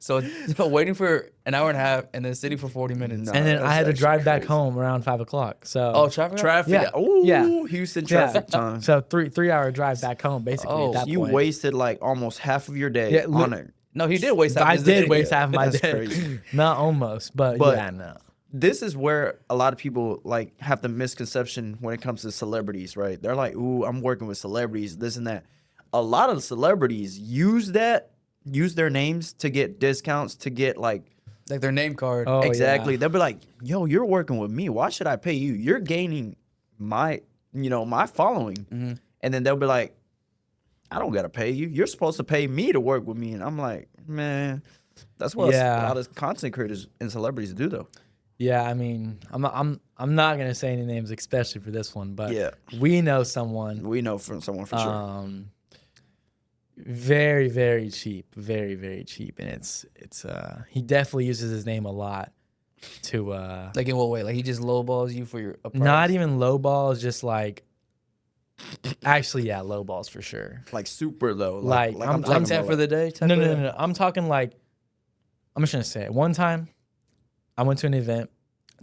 so waiting for an hour and a half and then sitting for 40 minutes. No. and then I that's had to actually drive back crazy. home around 5 o'clock. So Oh, traffic? Traffic. Yeah. Ooh, Yeah. Houston yeah. traffic time. So 3-hour drive back home basically. Oh, at that You point. wasted like almost half of your day Yeah, on it. No, he did waste half I his did day. waste half my That's day. crazy. Not almost, but yeah, no. This is where a lot of people like have the misconception when it comes to celebrities, right? They're like, "Ooh, I'm working with celebrities, this and that." A lot of celebrities use their names to get discounts, to get like Like their name card. Oh, exactly. yeah. They'll be like, "Yo, you're working with me. Why should I pay you? You're gaining my following." Mm-hmm. And then they'll be like, "I don't gotta pay you. You're supposed to pay me to work with me." And I'm like, man, that's what Yeah. a lot of content creators and celebrities do, though. Yeah, I mean, I'm not gonna say any names, especially for this one, but Yeah. we know someone We know from someone for sure. very, very cheap, very, very cheap, and it's he definitely uses his name a lot to Like in what way? Like he just lowballs you for your a price? not even low balls, just like actually, yeah, low balls for sure. Like super low. Like, I'm talking like 10 about, for the day? 10 No, for no, the- no, no. I'm talking like, I'm just gonna say it. One time, I went to an event,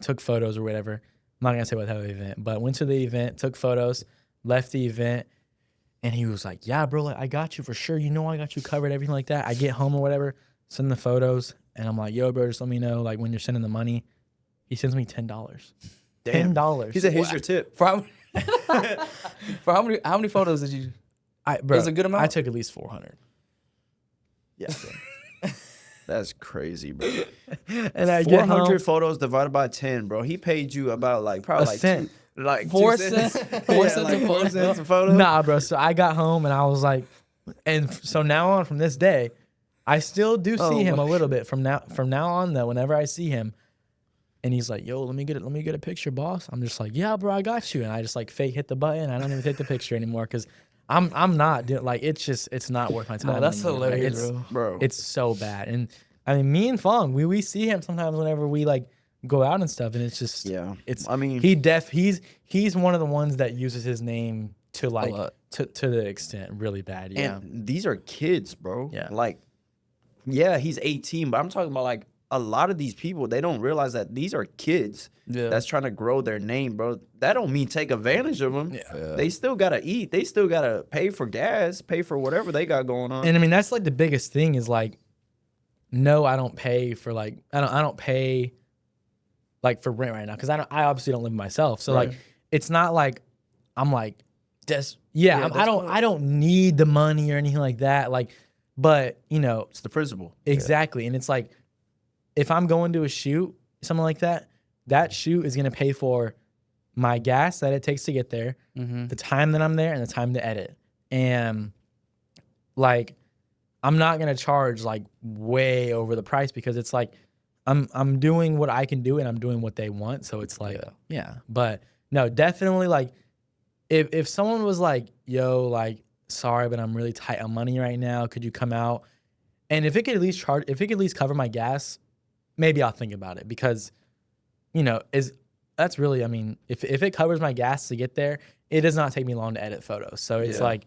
took photos or whatever. I'm not gonna say what type of event, but went to the event, took photos, left the event, and he was like, "Yeah, bro, like I got you for sure. You know, I got you covered, everything like that." I get home or whatever, send the photos, and I'm like, "Yo, bro, just let me know like when you're sending the money." He sends me $10. Damn. $10. He said, "Here's your tip." For how, for how many photos did you? Bro, It was a good amount? I took at least 400. Yeah. That's crazy, bro. And I get home, 400 photos divided by 10, bro. He paid you about like probably a like cent. like 4 2 cents. cents? 4 Yeah, cents like a 4 photo? cents a photo. Nah, bro. So I got home and I was like, and so now on from this day, I still do see him a little bit from now on though. Whenever I see him, and he's like, "Yo, let me get a picture, boss." I'm just like, "Yeah, bro, I got you." And I just like fake hit the button. I don't even take the picture anymore because I'm not doing like it's not worth my time. No, that's anymore. Like, hilarious, it's, bro. Bro. It's so bad. And I mean, me and Fong, we see him sometimes whenever we like go out and stuff, and it's just Yeah. It's I mean- he's one of the ones that uses his name to like lot. to the extent really bad. Yeah. And these are kids, bro. Yeah. Like, yeah, he's 18, but I'm talking about like a lot of these people, they don't realize that these are kids Yeah. that's trying to grow their name, bro. That don't mean take advantage of them. Yeah. They still gotta eat. They still gotta pay for gas, pay for whatever they got going on. And I mean that's like the biggest thing is like, no, I don't pay for like I don't pay like for rent right now because I obviously don't live with myself. So like it's not like I'm like I don't need the money or anything like that. Like, but you know It's the principle. exactly, and it's like if I'm going to a shoot something like that, that shoot is gonna pay for my gas that it takes to get there, the time that I'm there, and the time to edit. And like, I'm not gonna charge like way over the price because it's like I'm doing what I can do and I'm doing what they want. So it's like, yeah. But no, definitely like if someone was like, yo, like, sorry, but I'm really tight on money right now. Could you come out? And if it could at least cover my gas, maybe I'll think about it because, you know, that's really, I mean, if it covers my gas to get there, it does not take me long to edit photos. So it's like,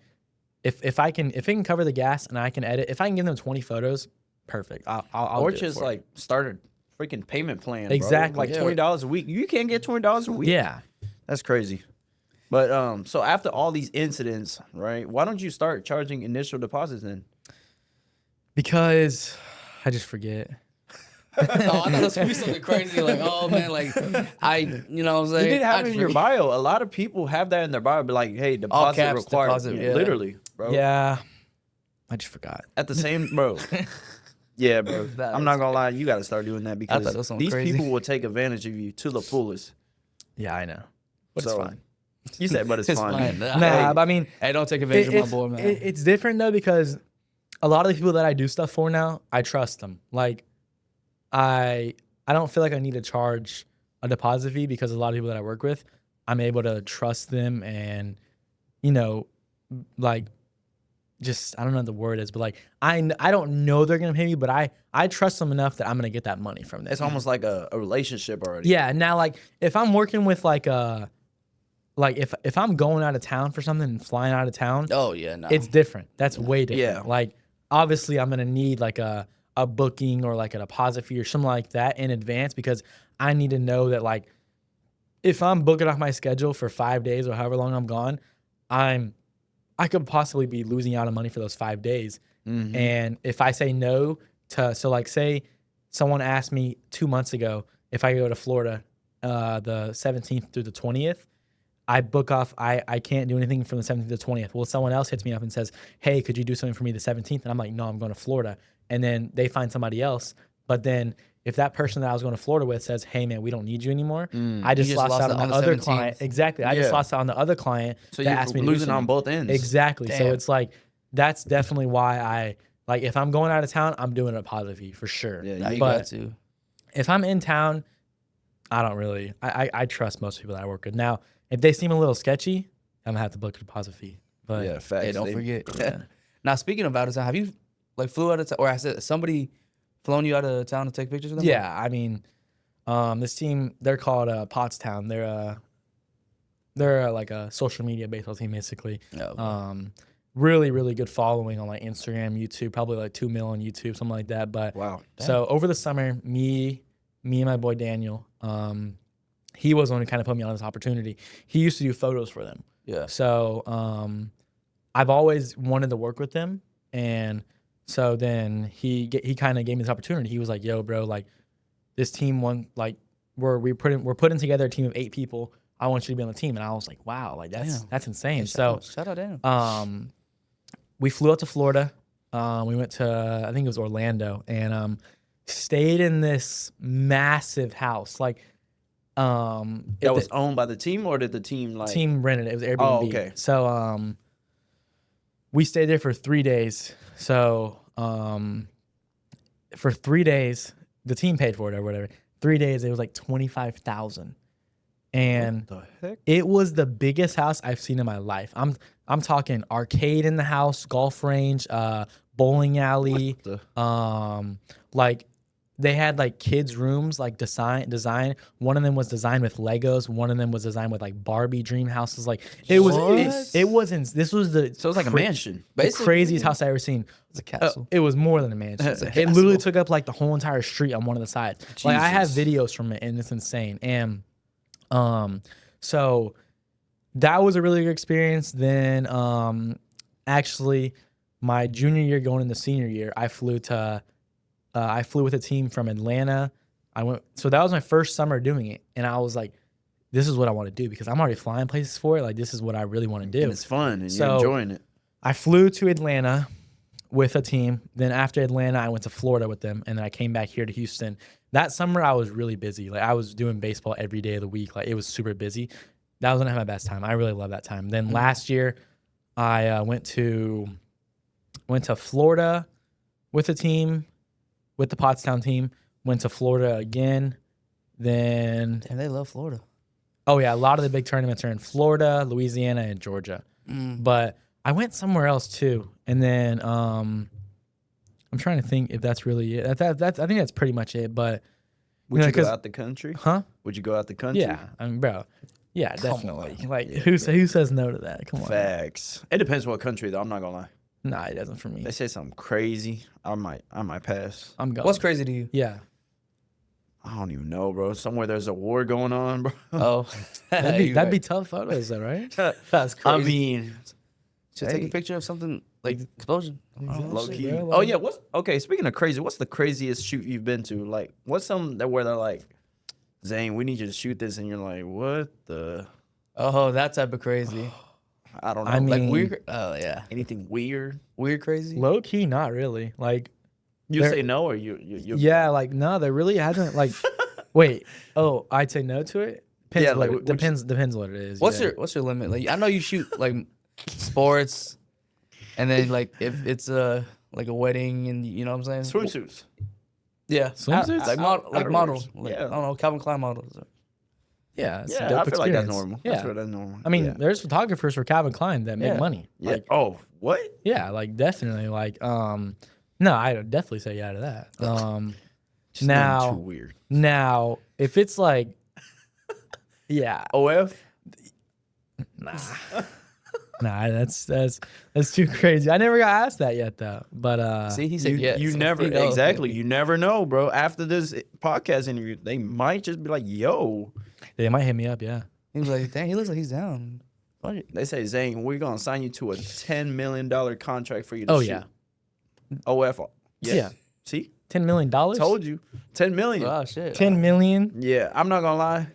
if it can cover the gas and I can edit, if I can give them 20 photos, perfect. I'll Or do it just for like start a freaking payment plan. Bro. Exactly. Like $20 a week. You can't get $20 a week. Yeah. That's crazy. But so after all these incidents, right? Why don't you start charging initial deposits then? Because I just forget. Oh, I thought it was gonna be something crazy. Like, oh man, like you know what I'm saying? You didn't have it in your bio. A lot of people have that in their bio, but like, hey, deposit caps, required. deposit, yeah. Literally, bro. Yeah. I just forgot. At the same, bro. Yeah, bro. That I'm is not gonna lie, you got to start doing that thought because that was something these crazy. people will take advantage of you to the fullest. Yeah, I know. But So, it's fine. You said, but it's, It's fine. fine. Nah, but I mean, Hey, don't take advantage of my boy, man. it's different though because a lot of the people that I do stuff for now, I trust them. Like, I don't feel like I need to charge a deposit fee because a lot of people that I work with, I'm able to trust them and, you know, like, just I don't know what the word is, but like I don't know they're gonna pay me, but I trust them enough that I'm gonna get that money from them. It's almost like a relationship already. Yeah. Now, like if I'm working with like if I'm going out of town for something and flying out of town, Oh yeah, no. it's different. That's way different. Yeah. Like obviously I'm gonna need like a booking or like a deposit fee or something like that in advance because I need to know that like if I'm booking off my schedule for 5 days or however long I'm gone, I could possibly be losing out on money for those 5 days. And if I say no to, so like say someone asked me 2 months ago if I go to Florida the 17th through the 20th, I book off, I can't do anything from the 17th to the 20th. Well, someone else hits me up and says, hey, could you do something for me the 17th? And I'm like, no, I'm going to Florida. And then they find somebody else. But then if that person that I was going to Florida with says, hey, man, we don't need you anymore, I just lost out on the other 17th. client. Exactly. I just Yeah. lost out on the other client. So that you're asked me to do losing on something. both ends. Exactly. So Damn. it's like, that's definitely why I, like, if I'm going out of town, I'm doing a deposit fee for sure. Yeah, Now you but got to. if I'm in town, I don't really, I trust most people that I work with. Now, if they seem a little sketchy, I'm gonna have to book a deposit fee. But Yeah, facts. Hey, don't They- forget. Now speaking of out of town, have you like flew out of town or has somebody flown you out of town to take pictures of them? yeah, I mean, this team, they're called Pottstown. They're like a social media baseball team basically. Oh, Really, really good following on like Instagram, YouTube, probably like 2 mil on YouTube, something like that. But Wow. so over the summer, me and my boy Daniel, he was the one who kind of put me on this opportunity. He used to do photos for them. yeah. So I've always wanted to work with them, and so then he kind of gave me this opportunity. He was like, "Yo, bro, like this team we're putting together a team of 8 people. I want you to be on the team." And I was like, "Wow, like that's insane." So Shout out Dan. we flew out to Florida. We went to I think it was Orlando, and stayed in this massive house. Like That was owned by the team, or did the team like? team rented it. It was Airbnb. Oh, okay. So we stayed there for 3 days. So for 3 days, the team paid for it or whatever. 3 days, it was like 25,000, and The heck? it was the biggest house I've seen in my life. I'm talking arcade in the house, golf range, bowling alley. Like they had like kids' rooms like design. One of them was designed with Legos. One of them was designed with like Barbie dream houses. Like it was this was the So it's like a mansion. the Basically, craziest house I ever seen. It's a castle. It was more than a mansion. It's a It literally castle. took up like the whole entire street on one of the sides. Like I have Jesus. videos from it, and it's insane. And so that was a really good experience. Then actually, my junior year going into senior year, I flew with a team from Atlanta. So that was my first summer doing it, and I was like, this is what I want to do because I'm already flying places for it. Like this is what I really want to do. And it's fun, and So- you're enjoying it. I flew to Atlanta with a team. Then after Atlanta, I went to Florida with them, and then I came back here to Houston. That summer, I was really busy. Like I was doing baseball every day of the week. Like it was super busy. that wasn't my best time. I really love that time. Then last year, I went to Florida with the team, with the Pottstown team. Went to Florida again. Then And they love Florida. oh yeah, a lot of the big tournaments are in Florida, Louisiana, and Georgia. But I went somewhere else too. And then I'm trying to think if that's really it. That's I think that's pretty much it. But Would you go 'cause- out the country? huh? Would you go out the country? Yeah, I mean, bro. Yeah, Come definitely. on. Like Yeah, who says no to that? Come on. Facts. It depends what country though. I'm not gonna lie. Nah, it doesn't for me. They say something crazy. I might pass. I'm going. What's crazy to you? Yeah. I don't even know, bro. Somewhere there's a war going on, bro. Oh, That'd be tough photos though, right? that's crazy. I mean, should take hey. a picture of something like explosion. low shit, key. bro, Oh like- yeah. Okay? Speaking of crazy, what's the craziest shoot you've been to? Like, what's some that where they're like, Zane, we need you to shoot this, and you're like, what the? Oh, that type of crazy. I don't know. I like mean- Weird. Oh yeah, anything weird? weird crazy. Low key, not really. Like You There- say no, or you yeah, like no, there really hasn't like wait. Oh, I'd say no to it? Depends Yeah, what like, it, which- depends what it is. What's yeah. your limit? Like I know you shoot like sports, and then like if it's a like a wedding and you know what I'm saying? swimsuits? Yeah, Swimsuits? like Outerwears. models. Like, Yeah. I don't know, Calvin Klein models. Yeah, it's a Yeah, dope I feel like that's experience. normal. Yeah. That's normal. I mean, yeah. there's photographers for Calvin Klein that make Yeah. money. Yeah. Like, Oh, what? yeah, like definitely. Like, no, I'd definitely say yeah to that. Just nothing Now, too weird. now, if it's like, yeah, OF? nah, that's too crazy. I never got asked that yet though. But See, he said You, yes. you never He knows. exactly. You never know, bro. After this podcast interview, they might just be like, "Yo," they might hit me up. Yeah. He was like, dang, he looks like he's down. Fuck it. they say, "Zane, we're gonna sign you to a $10 million contract for you to Oh shoot." yeah. OF. Yes. Yeah. See, $10 million. told you, 10 million. Oh shit. 10 million, Yeah, I'm not gonna lie.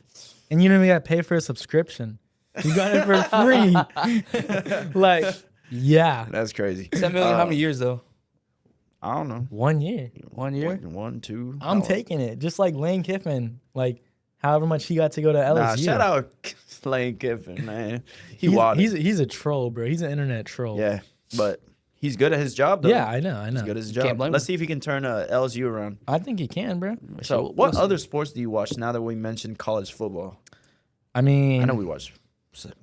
and you don't even got to pay for a subscription. You got it for free. Like, yeah, That's crazy. 10 million. How many years though? I don't know. 1 year. 1 year. One, two. I'm no. taking it, just like Lane Kiffin. Like, however much he got to go to LSU. Nah, shout out Lane Kiffin, man. He's a troll, bro. He's an internet troll. Yeah, but he's good at his job, though. Yeah, I know. He's good at his Can't job. blame Let's him. see if he can turn LSU around. I think he can, bro. So, what other sports do you watch now that we mentioned college football? I mean, I know we watch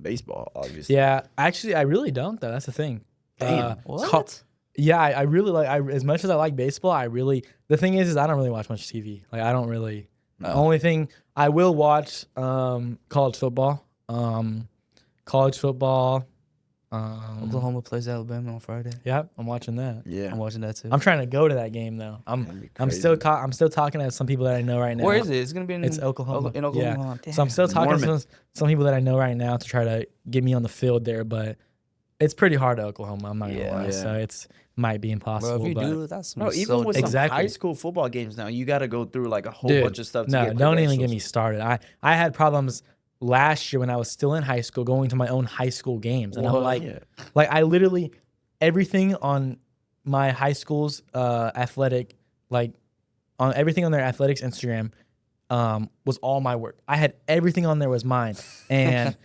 baseball, obviously. yeah. Actually, I really don't though. That's the thing. Damn. What? Yeah, I really like. As much as I like baseball, I really. The thing is I don't really watch much TV. Like, I don't really. The only thing I will watch, college football. College football. Oklahoma plays Alabama on Friday. Yeah, I'm watching that. Yeah. I'm watching that too. I'm trying to go to that game though. That'd be I'm still talking to some people that I know right now. Where is it? It's gonna be in It's Oklahoma. In Oklahoma. Yeah. So I'm still talking to Norman. some people that I know right now to try to get me on the field there, but it's pretty hard at Oklahoma. I'm not gonna Yeah. lie. Yeah. So it's might be Bro, impossible. if you but do, that's No, even so with dumb. Exactly. some high school football games now, you got to go through like a whole Dude, bunch of stuff. To no, get don't even get credentials. me started. I had problems last year when I was still in high school going to my own high school games, and I'm What? like, Yeah. like I literally everything on my high school's athletic, like on everything on their athletics Instagram, was all my work. I had everything on there was mine, and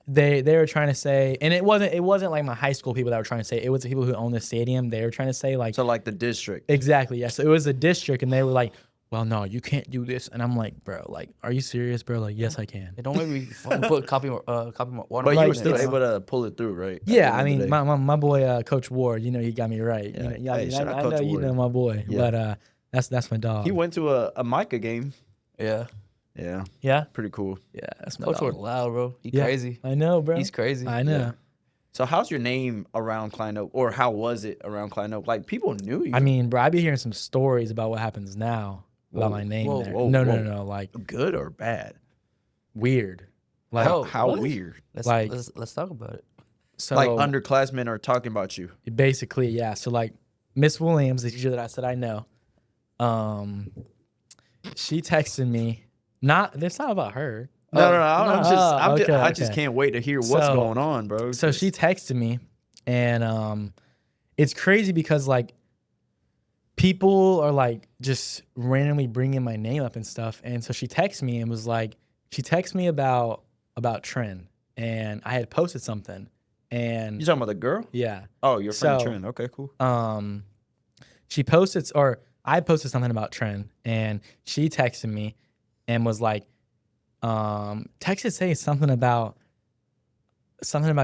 they were trying to say, and it wasn't like my high school people that were trying to say. It was the people who own the stadium. They were trying to say like So like the district. exactly, yeah. So it was a district, and they were like, well, no, you can't do this, and I'm like, bro, like, are you serious, bro? Like, yes, I can. Hey, don't make me put copy watermark. But you Like, were still it's- able to pull it through, right? At Yeah, the I end of the mean, day. my boy, Coach Ward, you know, he got me right. Yeah. You know, yeah, Hey, shout out I Coach know you Ward. know my boy, Yeah. but that's my dog. He went to a Micah game. Yeah. Yeah, yeah, pretty cool. yeah, that's my Coach dog. Ward loud, bro. He Yeah, crazy. I know, bro. He's crazy. I know. Yeah. So how's your name around Klein Oak, or how was it around Klein Oak? Like people knew you. I mean, bro, I be hearing some stories about what happens now about my name whoa, there. whoa, no, whoa. no, like good or bad? weird. Like Oh, How what? weird? Let's, like- let's talk about it. so, Like underclassmen are talking about you. basically, yeah. So like Miss Williams, the teacher that I said I know, she texted me. It's not about her. No. I just okay. can't wait to hear what's So- going on, bro. So she texted me, and it's crazy because like people are like just randomly bringing my name up and stuff. And so she texted me and was like, she texted me about Trend, and I had posted something, and You talking about the girl? yeah, Oh, your friend So, Trent. Okay, cool. she posted, or I posted something about Trend, and she texted me and was like, texted saying something about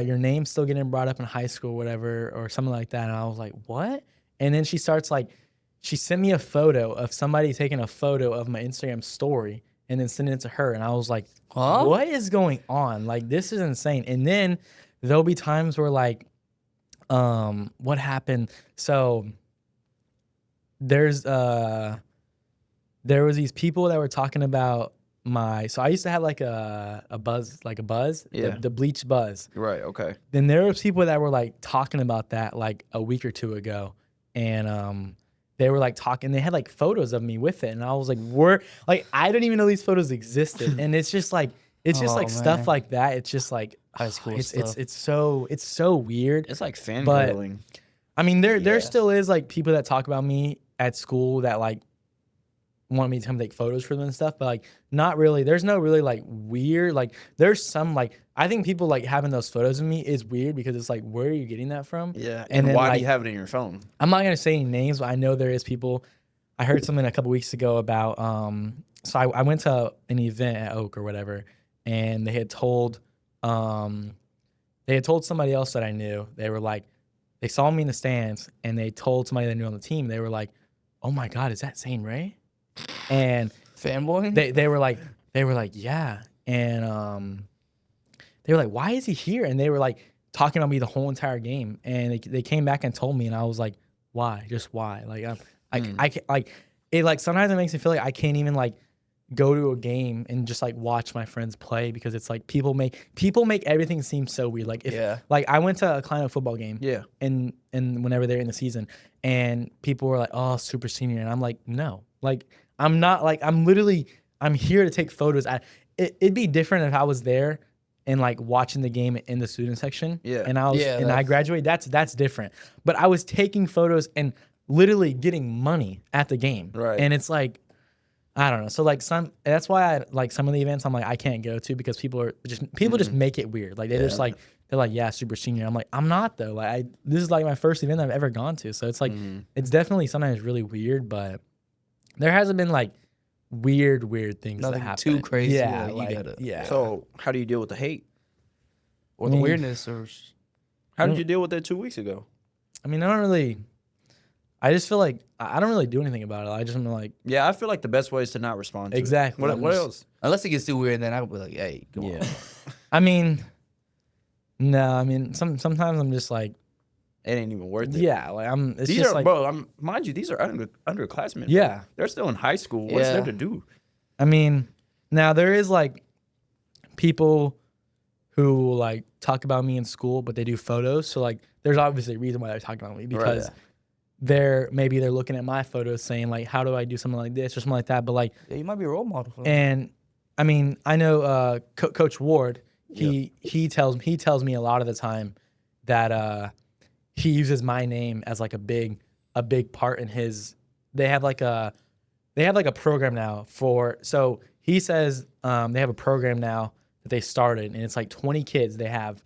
your name still getting brought up in high school, whatever, or something like that. And I was like, what? And then she starts like, she sent me a photo of somebody taking a photo of my Instagram story and then sending it to her. And I was like, Huh? what is going on? Like, this is insane. And then there'll be times where like, what happened? So there was these people that were talking about so I used to have like a buzz, Yeah. the bleach buzz. Right. Okay. Then there was people that were like talking about that like a week or two ago, and they were like talking. They had like photos of me with it, and I was like, I didn't even know these photos existed." And it's just like stuff man. like that. It's just like High school it's stuff. it's so weird. It's like But- fangirling. I mean, there Yeah. still is like people that talk about me at school that like want me to come take photos for them and stuff, but like not really. There's no really like weird, like there's some like, I think people like having those photos of me is weird because it's like, where are you getting that from? Yeah. And And then, why do like, you have it in your phone? I'm not gonna say any names, but I know there is people. I heard something a couple weeks ago about so I went to an event at Oak or whatever, and they had told somebody else that I knew. They were like, they saw me in the stands and they told somebody they knew on the team. They were like, oh my God, is that Zane Ray? And Fanboy? they were like, yeah. And they were like, why is he here? And they were like talking about me the whole entire game. And they came back and told me, and I was like, why? Just why? Like I can't, like it, like sometimes it makes me feel like I can't even like go to a game and just like watch my friends play because it's like people make everything seem so weird. Like if Yeah. like I went to a Klein football game, Yeah. and whenever they're in the season, and people were like, oh, super senior, and I'm like, no, like I'm not, like I'm here to take photos. It'd be different if I was there and like watching the game in the student section, Yeah. and I Yeah, graduated. That's different. But I was taking photos and literally getting money at the game, Right. And it's like, I don't know. So like that's why I like some of the events I'm like I can't go to because people just make it weird. Like they're like, yeah, super senior. I'm like, I'm not though. Like this is like my first event I've ever gone to. So it's like it's definitely sometimes really weird, but there hasn't been like weird things Nothing that happen. too crazy, Yeah, like, you gotta- yeah. So how do you deal with the hate? Or the weirdness, or How did you deal with that 2 weeks ago? I mean, I just feel like I don't really do anything about it. I just am like, Yeah, I feel like the best way is to not respond to Exactly. it. What I'm just- else? unless it gets too weird, then I would be like, hey, come on. I mean, no, I mean sometimes I'm just like, It ain't even worth it. yeah, like it's These just are, like, bro, mind you, these are underclassmen. Yeah. Bro. They're still in high school. What's Yeah. there to do? I mean, now there is like people who like talk about me in school, but they do photos. So like, there's obviously a reason why they're talking about me because they're looking at my photos saying like, how do I do something like this or something like that? But like, Yeah, you might be a role model for them. and I mean, I know Coach Ward. He tells me a lot of the time that he uses my name as like a big part in his. They have like a program now for. So he says they have a program now that they started, and it's like 20 kids they have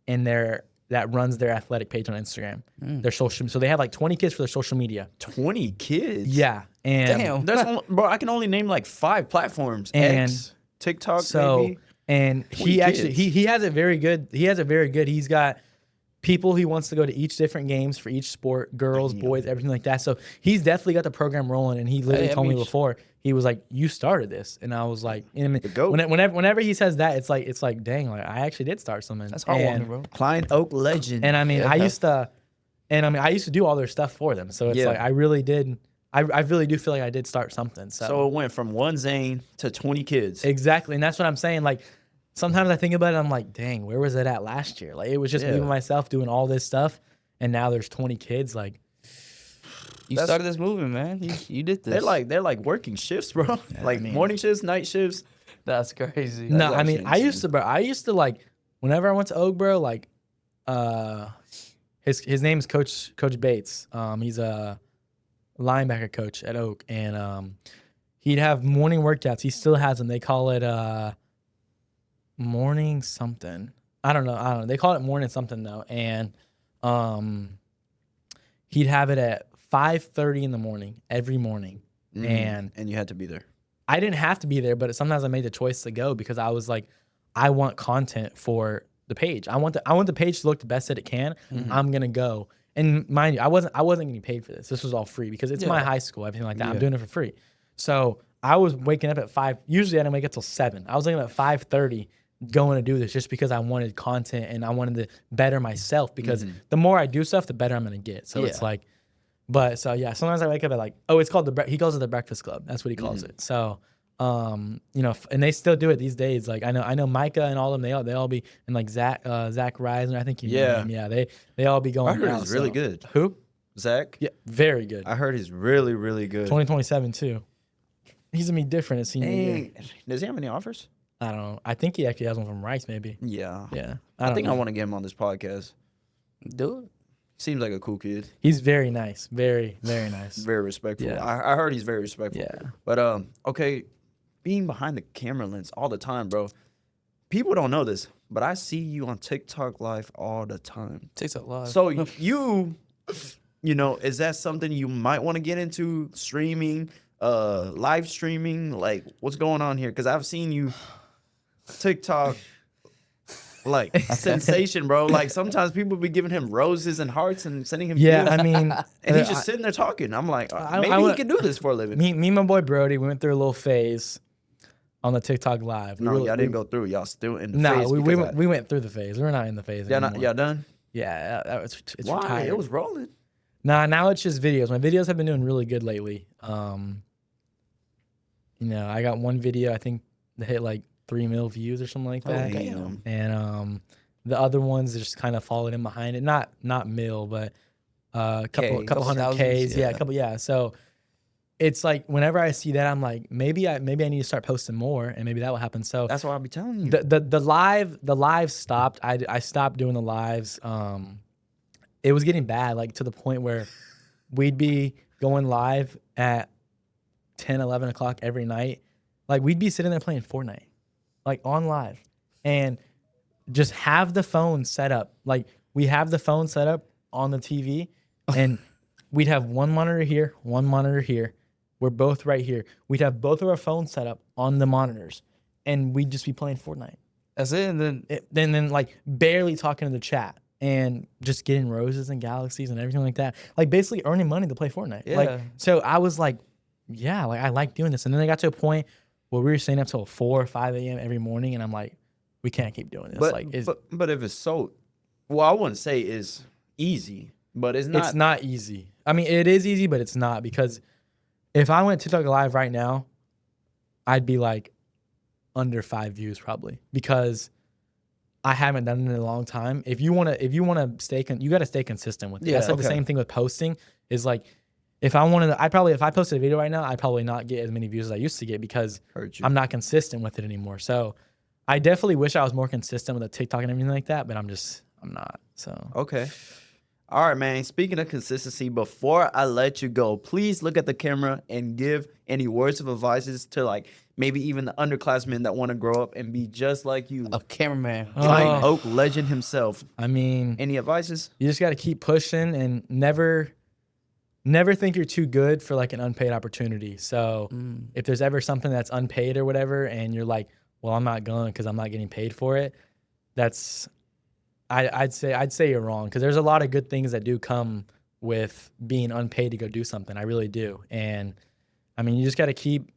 in their that runs their athletic page on Instagram. Their social. So they have like 20 kids for their social media. 20 kids? Yeah, and Damn. There's bro, I can only name like 5 platforms. And X, TikTok, So maybe. and 20 he actually kids. he has it very good. He has it very good. He's got people he wants to go to each different games for each sport, girls, boys, everything like that. So he's definitely got the program rolling. And he literally Hey, I told me mean, before, he was like, "You started this," and I was like, GOAT. whenever he says that, it's like, dang, like I actually did start something. That's heartwarming, And- bro. Klein Oak legend. And I mean, Yeah. I used to do all their stuff for them. So it's Yeah. like I really did. I really do feel like I did start something. so it went from one Zane to 20 kids. Exactly, and that's what I'm saying. Like sometimes I think about it, I'm like, dang, where was it at last year? Like it was just me Yeah. by myself doing all this stuff, and now there's 20 kids. Like, You started this movement, man. You did this. They're like working shifts, bro. Like morning shifts, night shifts. That's crazy. no, I mean, actually I used to like, whenever I went to Oak, bro, like, his name is Coach Bates. He's a linebacker coach at Oak, and he'd have morning workouts. He still has them. They call it morning something. I don't know. They call it morning something though, and he'd have it at 5:30 in the morning every morning, and you had to be there. I didn't have to be there, but sometimes I made the choice to go because I was like, I want content for the page. I want the page to look the best that it can. I'm gonna go. And mind you, I wasn't getting paid for this. This was all free because it's my high school, everything like that. I'm doing it for free. So I was waking up at 5. Usually I didn't wake up till 7. I was waking up at 5:30 going to do this just because I wanted content and I wanted to better myself because the more I do stuff, the better I'm gonna get. So it's like, but so yeah, sometimes I wake up at like, it's called he calls it the Breakfast Club. That's what he calls it. So you know, and they still do it these days. Like I know Micah and all of them, they all be, and like Zach Reisner, I think you know him. Yeah, they all be going. I heard he's really good. Who? Zach? Yeah, very good. I heard he's really, really good. 2027 too. He's gonna be different at senior year. Does he have any offers? I don't know. I think he actually has one from Rice, maybe. Yeah. Yeah. I think I want to get him on this podcast. Do it. Seems like a cool kid. He's very nice. Very, very nice. Very respectful. Yeah. I heard he's very respectful. Yeah. But okay, being behind the camera lens all the time, bro. People don't know this, but I see you on TikTok live all the time. TikTok live. So you know, is that something you might want to get into, streaming, live streaming? Like, what's going on here? Because I've seen you TikTok like sensation, bro. Like sometimes people be giving him roses and hearts and sending him Yeah, gifts, I mean, and he's just sitting there talking. I'm like, maybe he can do this for a living. Me and my boy Brody, we went through a little phase on the TikTok live. No, y'all didn't go through. Y'all still in the phase. No, we went through the phase. We're not in the phase anymore. Y'all done? Yeah, it's Why? retired. It was rolling. Nah, now it's just videos. My videos have been doing really good lately. You know, I got one video I think that hit like 3 mil views or something like that. Damn. And the other ones just kind of followed in behind it. Not mil, but couple hundred Ks. Yeah. So it's like whenever I see that, I'm like, maybe I need to start posting more, and maybe that will happen. So That's why I'll be telling you. the live stopped. I stopped doing the lives. It was getting bad, like to the point where we'd be going live at 10, 11 o'clock every night. Like we'd be sitting there playing Fortnite, like on live, and just have the phone set up. Like we have the phone set up on the TV, and we'd have one monitor here, one monitor here. We're both right here. We'd have both of our phones set up on the monitors, and we'd just be playing Fortnite. That's it. And then like barely talking to the chat and just getting roses and galaxies and everything like that. Like basically earning money to play Fortnite. Yeah. Like so I was like, yeah, like I like doing this. And then I got to a point where we were staying up till 4 or 5 a.m. every morning, and I'm like, we can't keep doing this. But if it's so, well, I wouldn't say it's easy, but it's not. It's not easy. I mean, it is easy, but it's not, because if I went TikTok live right now, I'd be like under 5 views probably, because I haven't done it in a long time. If you wanna stay, you gotta stay consistent with it. That's like the same thing with posting. Is like, if I posted a video right now, I'd probably not get as many views as I used to get because I'm not consistent with it anymore. So I definitely wish I was more consistent with the TikTok and everything like that, but I'm not. So Okay. All right, man. Speaking of consistency, before I let you go, please look at the camera and give any words of advices to like maybe even the underclassmen that want to grow up and be just like you. a cameraman. Like Oak legend himself. I mean, Any advices? you just got to keep pushing and never think you're too good for like an unpaid opportunity. So if there's ever something that's unpaid or whatever, and you're like, well, I'm not going because I'm not getting paid for it, I'd say you're wrong, because there's a lot of good things that do come with being unpaid to go do something. I really do. And I mean, you just got to keep.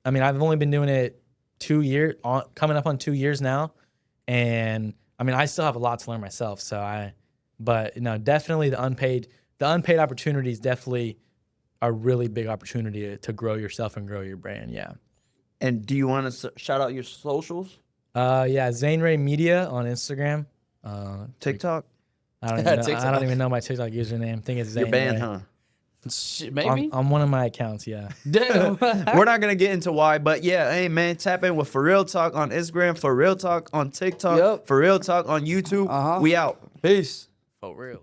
I mean, I've only been doing it 2 years, coming up on 2 years now, and I mean, I still have a lot to learn myself. But you know, definitely the unpaid opportunities definitely are a really big opportunity to grow yourself and grow your brand. Yeah. And do you want to shout out your socials? Yeah, ZaneRayMedia on Instagram. TikTok? I don't even know. TikTok. I don't even know my TikTok username. I think it's Zane You're banned, Ray. huh? Shit, maybe. On one of my accounts, yeah. Damn. We're not going to get into why, but yeah, hey, man, tap in with For Real Talk on Instagram, For Real Talk on TikTok, Yep. For Real Talk on YouTube. We out. Peace. For real.